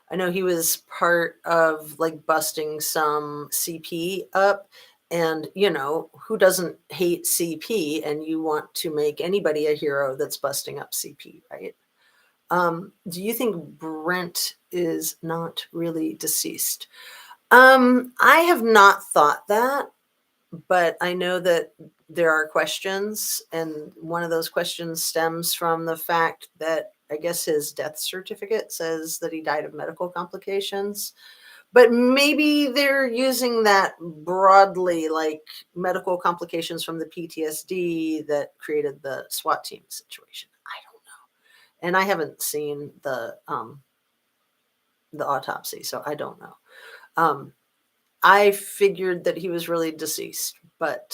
I know he was part of busting some CP up, and who doesn't hate CP, and you want to make anybody a hero that's busting up CP, right? Do you think Brent is not really deceased? I have not thought that, but I know that there are questions, and one of those questions stems from the fact that I guess his death certificate says that he died of medical complications. But maybe they're using that broadly, like medical complications from the PTSD that created the SWAT team situation. I don't know. And I haven't seen the autopsy, so I don't know. I figured that he was really deceased, but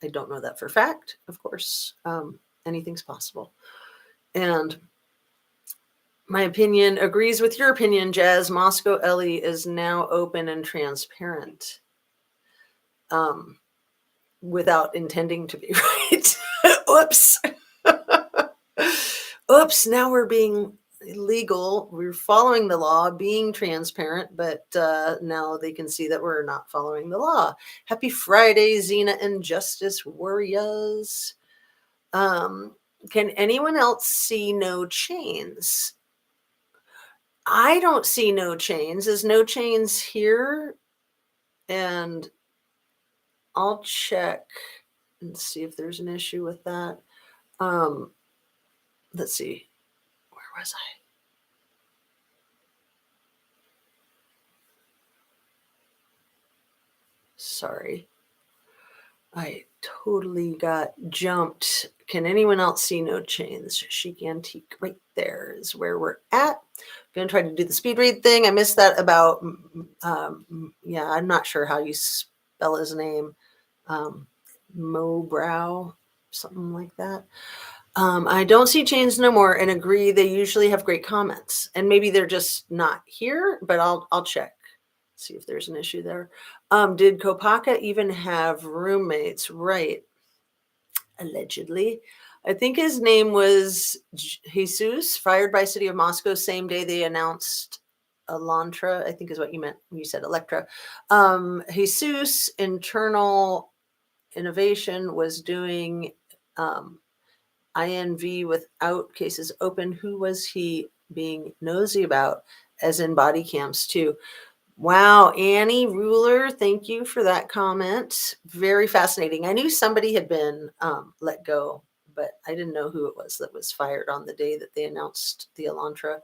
I don't know that for fact. Of course, anything's possible. And my opinion agrees with your opinion, Jazz. Moscow Ellie is now open and transparent, without intending to be, right. Oops. Oops. Now we're being illegal. We're following the law, being transparent, but now they can see that we're not following the law. Happy Friday, Xena and Justice Warriors. Can anyone else see no chains? I don't see no chains. Is no chains here? And I'll check and see if there's an issue with that. Let's see. Where was I? Sorry. I totally got jumped. Can anyone else see no chains? Chic Antique. Right there is where we're at. Gonna try to do the speed read thing. I missed that about, yeah, I'm not sure how you spell his name. Mo Brow, something like that. I don't see chains no more and agree they usually have great comments. And maybe they're just not here, but I'll check. See if there's an issue there. Did Kopaka even have roommates? Right. Allegedly. I think his name was Jesus, fired by City of Moscow, same day they announced Elantra, I think is what you meant when you said Electra. Jesus, internal innovation, was doing INV without cases open. Who was he being nosy about? As in body cams too. Wow, Annie Ruler, thank you for that comment. Very fascinating. I knew somebody had been let go, but I didn't know who it was that was fired on the day that they announced the Elantra.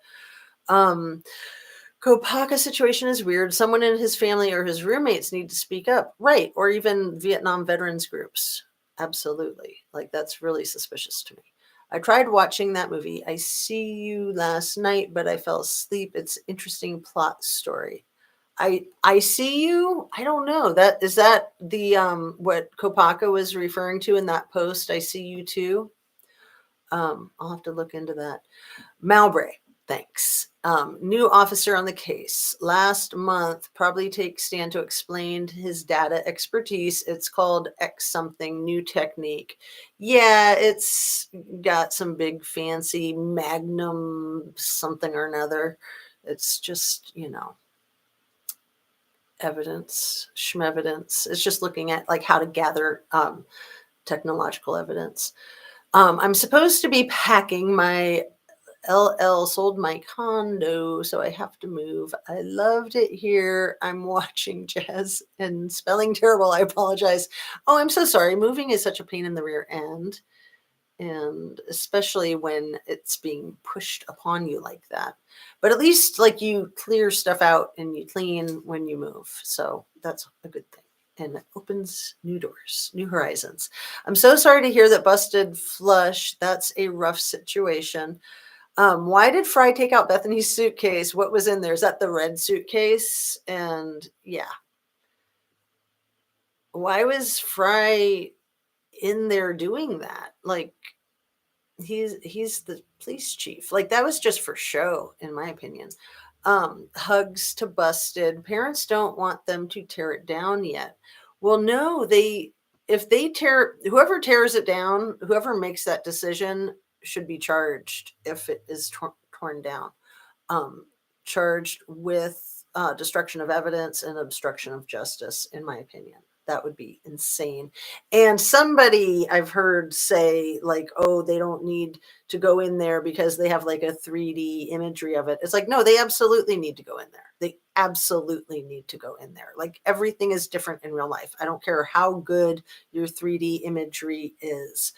Kopaka situation is weird. Someone in his family or his roommates need to speak up. Right, or even Vietnam veterans groups. Absolutely. Like, that's really suspicious to me. I tried watching that movie, I See You, last night, but I fell asleep. It's interesting plot story. I see you. I don't know. That is that the what Kopaka was referring to in that post. I see you too. I'll have to look into that. Mowbray, thanks. New officer on the case. Last month, probably take stand to explain his data expertise. It's called X something, new technique. Yeah, it's got some big fancy magnum something or another. It's just, evidence, schmevidence. It's just looking at like how to gather technological evidence. I'm supposed to be packing. My LL sold my condo, so I have to move. I loved it here. I'm watching Jazz and spelling terrible. I apologize. Oh, I'm so sorry. Moving is such a pain in the rear end. And especially when it's being pushed upon you like that. But at least like you clear stuff out and you clean when you move. So that's a good thing. And it opens new doors, new horizons. I'm so sorry to hear that busted flush. That's a rough situation. Why did Fry take out Bethany's suitcase? What was in there? Is that the red suitcase? And yeah. Why was Fry in there doing that? Like, he's the police chief. Like, that was just for show, in my opinion. Hugs to busted. Parents don't want them to tear it down yet. Well, no, if they whoever tears it down, whoever makes that decision should be charged if it is torn down. Charged with destruction of evidence and obstruction of justice, in my opinion. That would be insane. And somebody I've heard say, like, oh, they don't need to go in there because they have like a 3D imagery of it. It's like, no, they absolutely need to go in there. They absolutely need to go in there. Like, everything is different in real life. I don't care how good your 3D imagery is.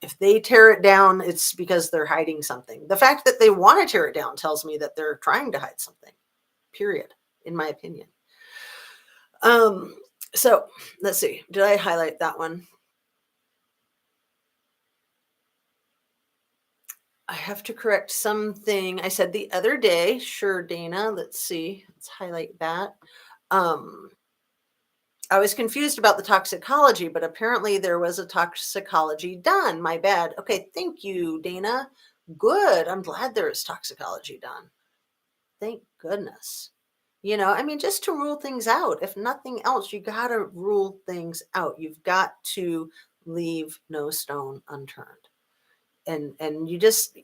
If they tear it down, it's because they're hiding something. The fact that they want to tear it down tells me that they're trying to hide something, period, in my opinion. Um, so let's see. Did I highlight that one? I have to correct something I said the other day. Sure, Dana. Let's see. Let's highlight that. Um, I was confused about the toxicology, but apparently there was a toxicology done. My bad. Okay, thank you, Dana. Good. I'm glad there is toxicology done. Thank goodness. I mean, just to rule things out. If nothing else, you got to rule things out. You've got to leave no stone unturned. And you just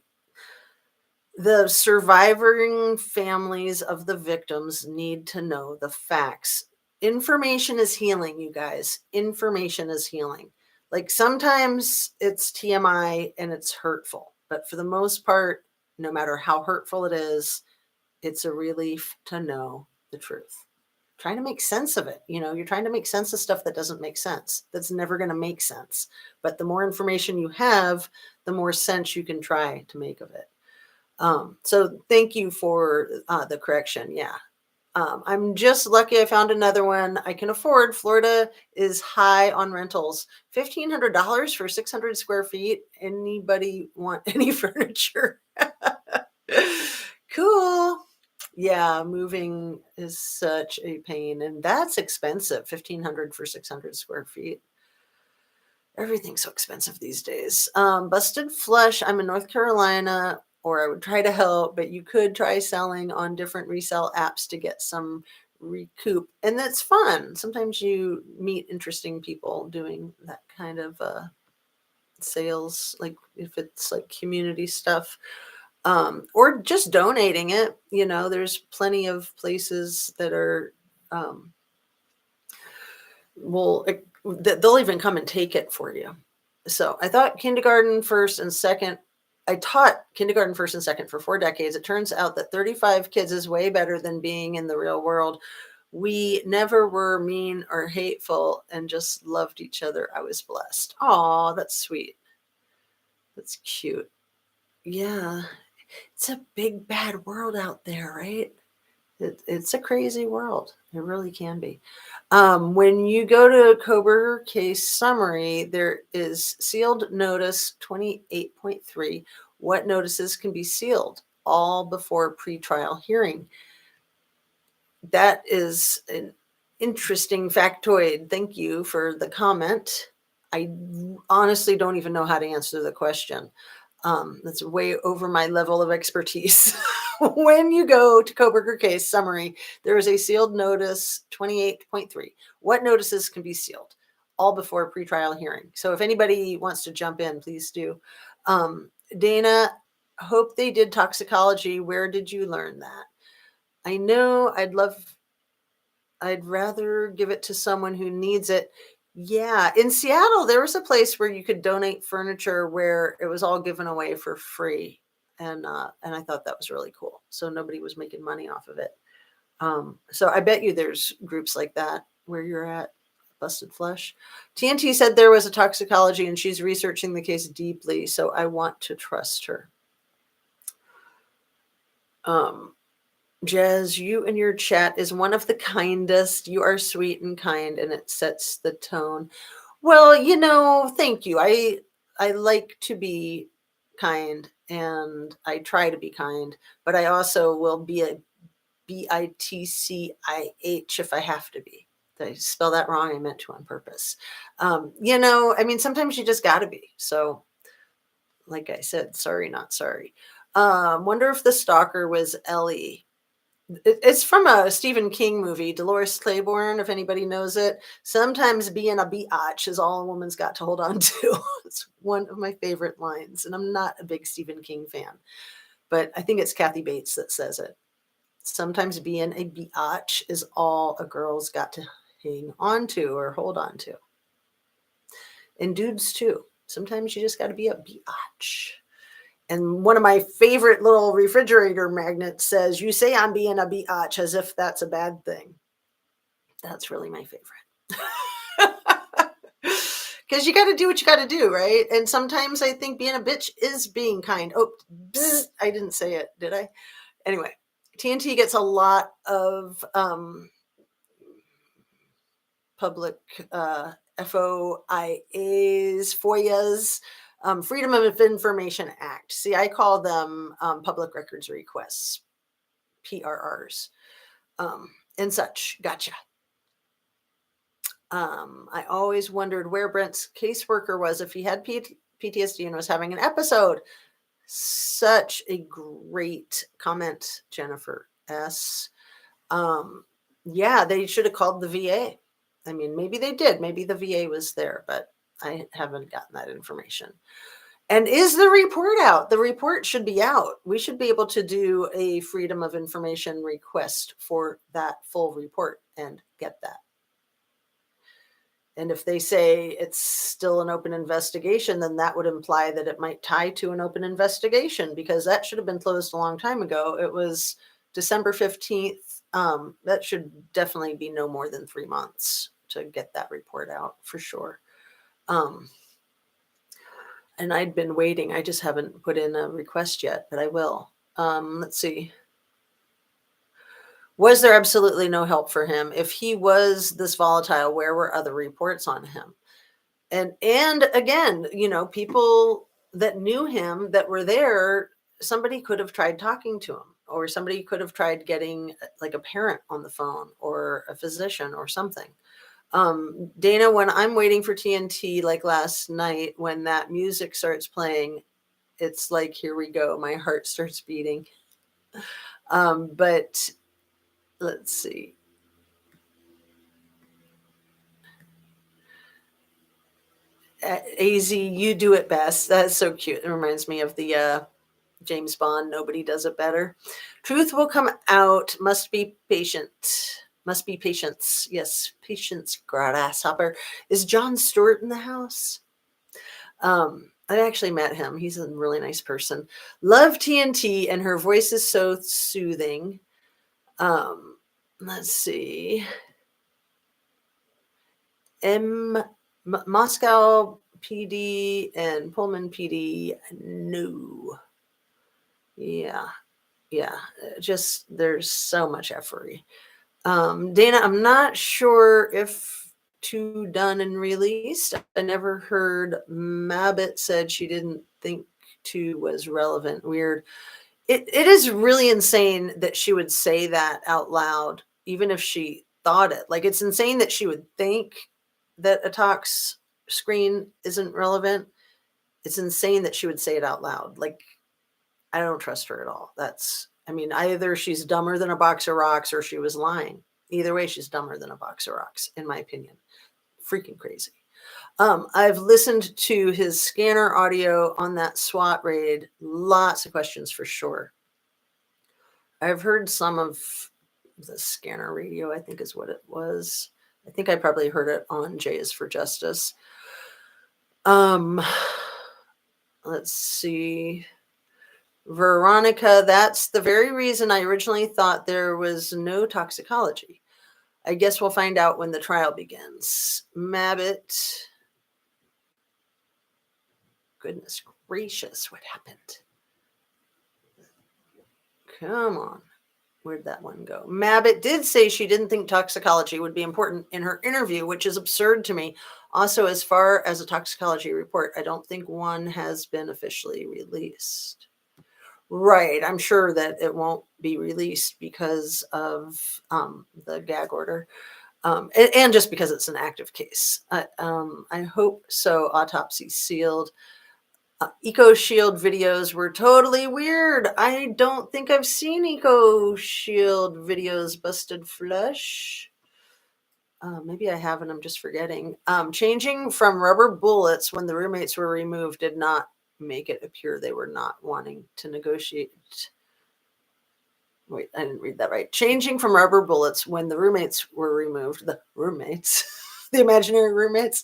the surviving families of the victims need to know the facts. Information is healing, you guys. Information is healing. Like, sometimes it's TMI and it's hurtful, but for the most part, no matter how hurtful it is, it's a relief to know the truth. Trying to make sense of it. You're trying to make sense of stuff that doesn't make sense. That's never going to make sense. But the more information you have, the more sense you can try to make of it. So thank you for the correction. Yeah. I'm just lucky I found another one I can afford. Florida is high on rentals. $1,500 for 600 square feet. Anybody want any furniture? Cool. Yeah, moving is such a pain, and that's expensive. 1,500 for 600 square feet. Everything's so expensive these days. Busted Flush. I'm in North Carolina, or I would try to help, but you could try selling on different resale apps to get some recoup, and that's fun. Sometimes you meet interesting people doing that kind of sales, like if it's like community stuff, or just donating it. There's plenty of places that are will that they'll even come and take it for you. So I thought kindergarten first and second. I taught kindergarten first and second for 4 decades. It turns out that 35 kids is way better than being in the real world. We never were mean or hateful and just loved each other. I was blessed. Oh, that's sweet. That's cute. Yeah. It's a big bad world out there, right? It's a crazy world. It really can be. When you go to Coburger case summary, there is sealed notice 28.3. What notices can be sealed? All before pretrial hearing. That is an interesting factoid. Thank you for the comment. I honestly don't even know how to answer the question. That's way over my level of expertise. When you go to Coburger case summary, there is a sealed notice 28.3. What notices can be sealed? All before pretrial hearing. So if anybody wants to jump in, please do. Dana, hope they did toxicology. Where did you learn that? I know I'd rather give it to someone who needs it. Yeah, in Seattle, there was a place where you could donate furniture where it was all given away for free, and I thought that was really cool. So nobody was making money off of it. So I bet you there's groups like that where you're at. Busted Flesh. TNT said there was a toxicology, and she's researching the case deeply, so I want to trust her. Jazz, you and your chat is one of the kindest. You are sweet and kind, and it sets the tone. Well, thank you. I like to be kind, and I try to be kind, but I also will be a bitcich if I have to be. Did I spell that wrong? I meant to on purpose. I mean, sometimes you just got to be. So, like I said, sorry, not sorry. Wonder if the stalker was Ellie. It's from a Stephen King movie, Dolores Claiborne, if anybody knows it. Sometimes being a biatch is all a woman's got to hold on to. It's one of my favorite lines, and I'm not a big Stephen King fan, but I think it's Kathy Bates that says it. Sometimes being a biatch is all a girl's got to hang on to or hold on to. And dudes too. Sometimes you just got to be a biatch. And one of my favorite little refrigerator magnets says, "You say I'm being a biatch," as if that's a bad thing. That's really my favorite. Because you got to do what you got to do, right? And sometimes I think being a bitch is being kind. Oh, I didn't say it, did I? Anyway, TNT gets a lot of public FOIAs, FOIAs, Freedom of Information Act. See, I call them public records requests, PRRs, and such. Gotcha. I always wondered where Brent's caseworker was if he had PTSD and was having an episode. Such a great comment, Jennifer S. Yeah, they should have called the VA. I mean, maybe they did. Maybe the VA was there, but I haven't gotten that information. And is the report out? The report should be out. We should be able to do a Freedom of Information request for that full report and get that. And if they say it's still an open investigation, then that would imply that it might tie to an open investigation, because that should have been closed a long time ago. It was December 15th. That should definitely be no more than 3 months to get that report out for sure. And I'd been waiting. I just haven't put in a request yet, but I will. Let's see. Was there absolutely no help for him? If he was this volatile, where were other reports on him? And again, people that knew him that were there, somebody could have tried talking to him, or somebody could have tried getting like a parent on the phone or a physician or something. Dana, when I'm waiting for TNT, like last night, when that music starts playing, it's like, here we go. My heart starts beating. But let's see. AZ, you do it best. That's so cute. It reminds me of the James Bond, nobody does it better. Truth will come out. Must be patient. Must be patience. Yes, patience, grasshopper. Is John Stewart in the house? I actually met him. He's a really nice person. Love TNT, and her voice is so soothing. Let's see. Moscow PD and Pullman PD, no. Yeah. Just there's so much effery. Dana, I'm not sure if two done and released. I never heard Mabbit said she didn't think two was relevant. Weird. It is really insane that she would say that out loud, even if she thought it. Like, it's insane that she would think that a tox screen isn't relevant. It's insane that she would say it out loud. Like, I don't trust her at all. Either she's dumber than a box of rocks or she was lying. Either way, she's dumber than a box of rocks, in my opinion. Freaking crazy. I've listened to his scanner audio on that SWAT raid. Lots of questions for sure. I've heard some of the scanner radio, I think is what it was. I think I probably heard it on J is for Justice. Let's see. Veronica, that's the very reason I originally thought there was no toxicology. I guess we'll find out when the trial begins. Mabbit. Goodness gracious, what happened? Come on. Where'd that one go? Mabbit did say she didn't think toxicology would be important in her interview, which is absurd to me. Also, as far as a toxicology report, I don't think one has been officially released. Right. I'm sure that it won't be released because of the gag order. And just because it's an active case. I hope so. Autopsy sealed. Eco Shield videos were totally weird. I don't think I've seen Eco Shield videos. Busted flesh. Maybe I have and I'm just forgetting. Changing from rubber bullets when the roommates were removed did not make it appear they were not wanting to negotiate. Wait, I didn't read that right. Changing from rubber bullets when the roommates were removed, the roommates, the imaginary roommates,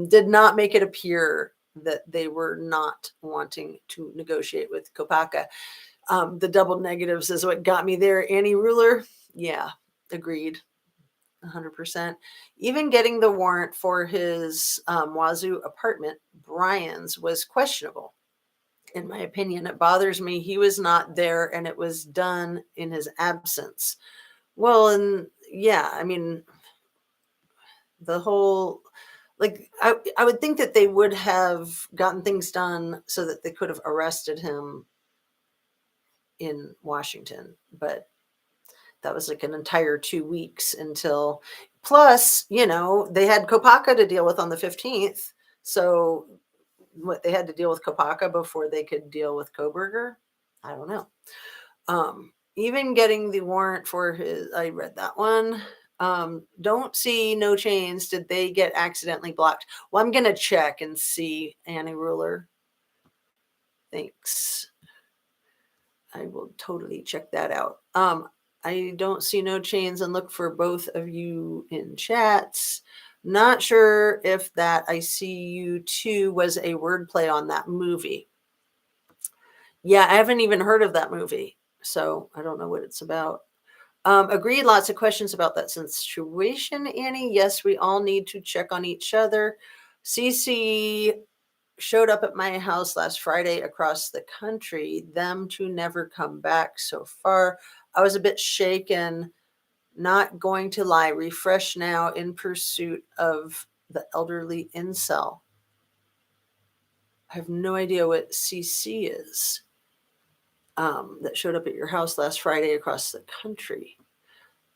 did not make it appear that they were not wanting to negotiate with Kopaka. The double negatives is what got me there. Annie Ruler, yeah, agreed. 100%. Even getting the warrant for his Wazoo apartment, Brian's, was questionable. In my opinion, it bothers me he was not there and it was done in his absence. Well, and yeah, I mean, the whole like I would think that they would have gotten things done so that they could have arrested him in Washington, but that was like an entire 2 weeks until plus, they had Kopaka to deal with on the 15th. So what they had to deal with Kopaka before they could deal with Koberger? I don't know. Even getting the warrant for his, I read that one. Don't see no chains. Did they get accidentally blocked? Well, I'm gonna check and see. Annie Ruler. Thanks. I will totally check that out. I don't see no chains and look for both of you in chats. Not sure if that I see you too was a wordplay on that movie. Yeah, I haven't even heard of that movie, so I don't know what it's about. Agreed, lots of questions about that situation, Annie. Yes, we all need to check on each other. Cece showed up at my house last Friday across the country, them to never come back so far. I was a bit shaken, not going to lie, refresh now in pursuit of the elderly incel. I have no idea what CC is. That showed up at your house last Friday across the country.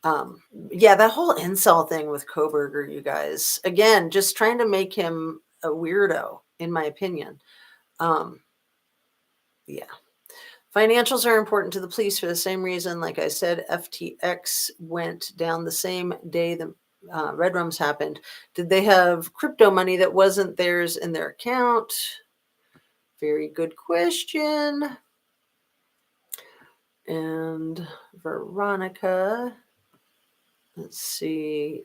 Um, yeah, that whole incel thing with Koberger, you guys, again, just trying to make him a weirdo, in my opinion. Yeah. Financials are important to the police for the same reason. Like I said, FTX went down the same day the Red Rums happened. Did they have crypto money that wasn't theirs in their account? Very good question. And Veronica, let's see.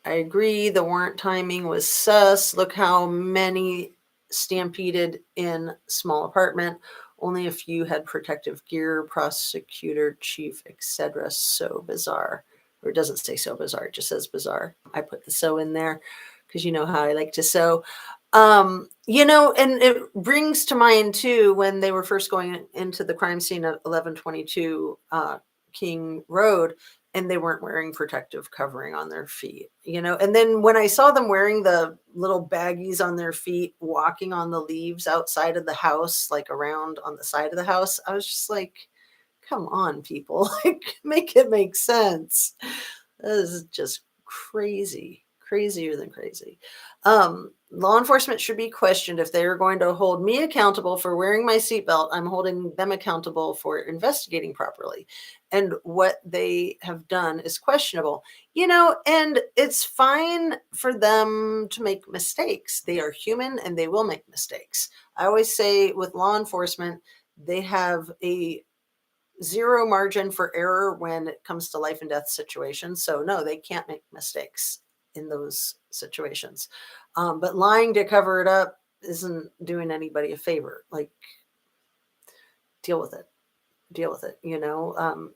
I agree. The warrant timing was sus. Look how many stampeded in small apartment. Only a few had protective gear, prosecutor, chief, etc. So bizarre. Or it doesn't say so bizarre. It just says bizarre. I put the so in there because you know how I like to sew. And it brings to mind too when they were first going into the crime scene of 1122 King Road, and they weren't wearing protective covering on their feet, and then when I saw them wearing the little baggies on their feet, walking on the leaves outside of the house, like around on the side of the house, I was just like, come on, people, like make it make sense. This is just crazy, crazier than crazy. Law enforcement should be questioned if they are going to hold me accountable for wearing my seatbelt. I'm holding them accountable for investigating properly. And what they have done is questionable, and it's fine for them to make mistakes. They are human and they will make mistakes. I always say with law enforcement, they have a zero margin for error when it comes to life and death situations. So no, they can't make mistakes in those situations. But lying to cover it up isn't doing anybody a favor. Like, deal with it. Deal with it.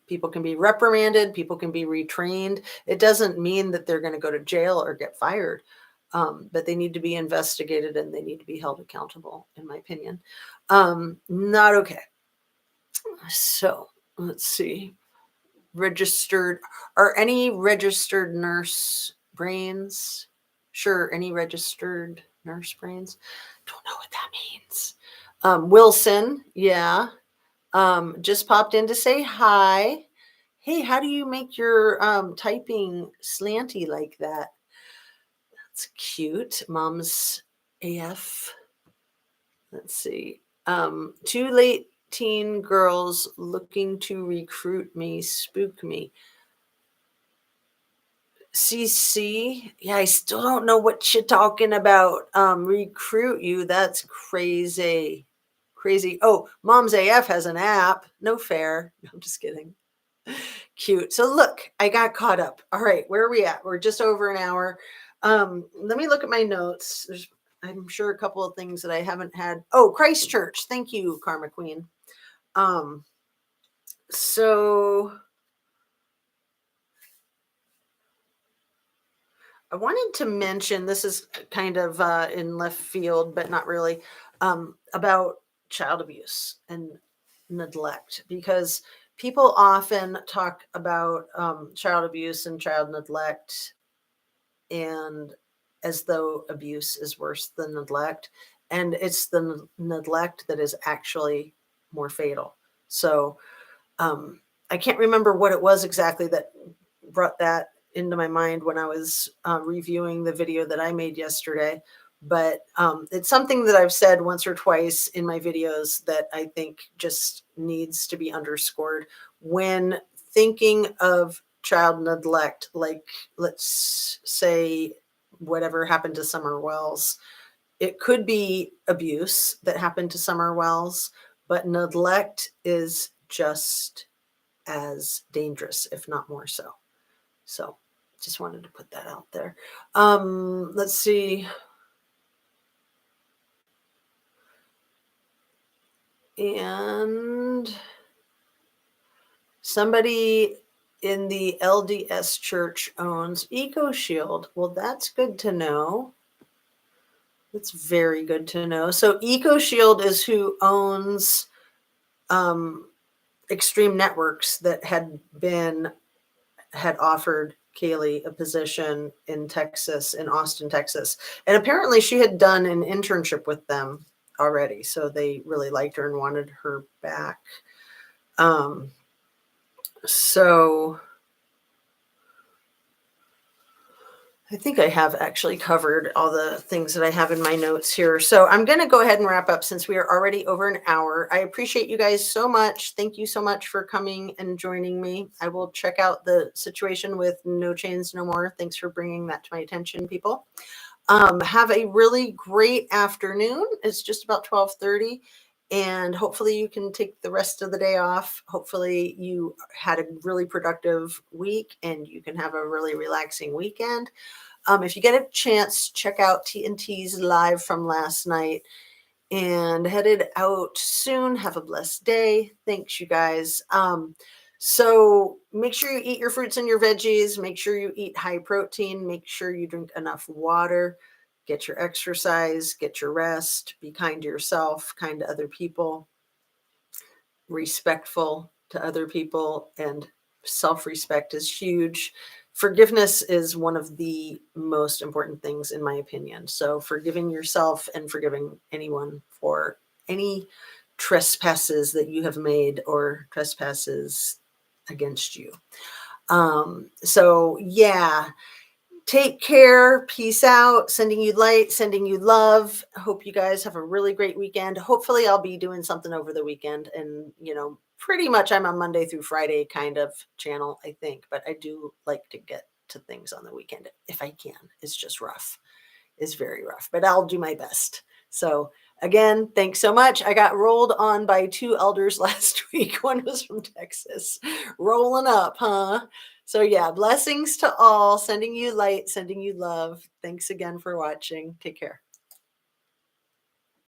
People can be reprimanded. People can be retrained. It doesn't mean that they're going to go to jail or get fired. But they need to be investigated and they need to be held accountable, in my opinion. Not okay. So let's see. Are any registered nurse brains? Sure, any registered nurse brains. Don't know what that means. Wilson, yeah. Just popped in to say hi. Hey, how do you make your typing slanty like that? That's cute. Mom's AF. Let's see. Too late teen girls looking to recruit me, spook me. CC, yeah, I still don't know what you're talking about. Recruit you. That's crazy. Crazy. Oh, Mom's AF has an app. No fair. No, I'm just kidding. Cute. So look, I got caught up. All right, where are we at? We're just over an hour. Let me look at my notes. There's, I'm sure, a couple of things that I haven't had. Oh, Christchurch. Thank you, Karma Queen. Um, so I wanted to mention, this is kind of in left field, but not really, about child abuse and neglect, because people often talk about child abuse and child neglect, and as though abuse is worse than neglect. And it's the neglect that is actually more fatal. So I can't remember what it was exactly that brought that into my mind when I was reviewing the video that I made yesterday. But it's something that I've said once or twice in my videos that I think just needs to be underscored when thinking of child neglect. Like, let's say whatever happened to Summer Wells. It could be abuse that happened to Summer Wells, but neglect is just as dangerous, if not more so. So just wanted to put that out there. Let's see. And somebody in the LDS church owns Eco Shield. Well, that's good to know. That's very good to know. So Eco Shield is who owns Extreme Networks that had offered Kaylee a position in Texas, in Austin, Texas. And apparently she had done an internship with them already. So they really liked her and wanted her back. So I think I have actually covered all the things that I have in my notes here. So I'm going to go ahead and wrap up since we are already over an hour. I appreciate you guys so much. Thank you so much for coming and joining me. I will check out the situation with No Chains No More. Thanks for bringing that to my attention, people. Have a really great afternoon. It's just about 12:30. And hopefully you can take the rest of the day off. Hopefully you had a really productive week and you can have a really relaxing weekend. If you get a chance, check out TNT's live from last night, and headed out soon. Have a blessed day. Thanks, you guys. So make sure you eat your fruits and your veggies. Make sure you eat high protein. Make sure you drink enough water. Get your exercise. Get your rest. Be kind to yourself, kind to other people, respectful to other people, and self-respect is huge. Forgiveness is one of the most important things, in my opinion. So forgiving yourself and forgiving anyone for any trespasses that you have made or trespasses against you. So yeah, take care. Peace out. Sending you light, sending you love. Hope you guys have a really great weekend. Hopefully I'll be doing something over the weekend, and pretty much I'm a Monday through Friday kind of channel, I think, but I do like to get to things on the weekend if I can. It's just rough. It's very rough, but I'll do my best. So again, thanks so much. I got rolled on by two elders last week. One was from Texas. Rolling up, huh? So yeah, blessings to all. Sending you light, sending you love. Thanks again for watching. Take care.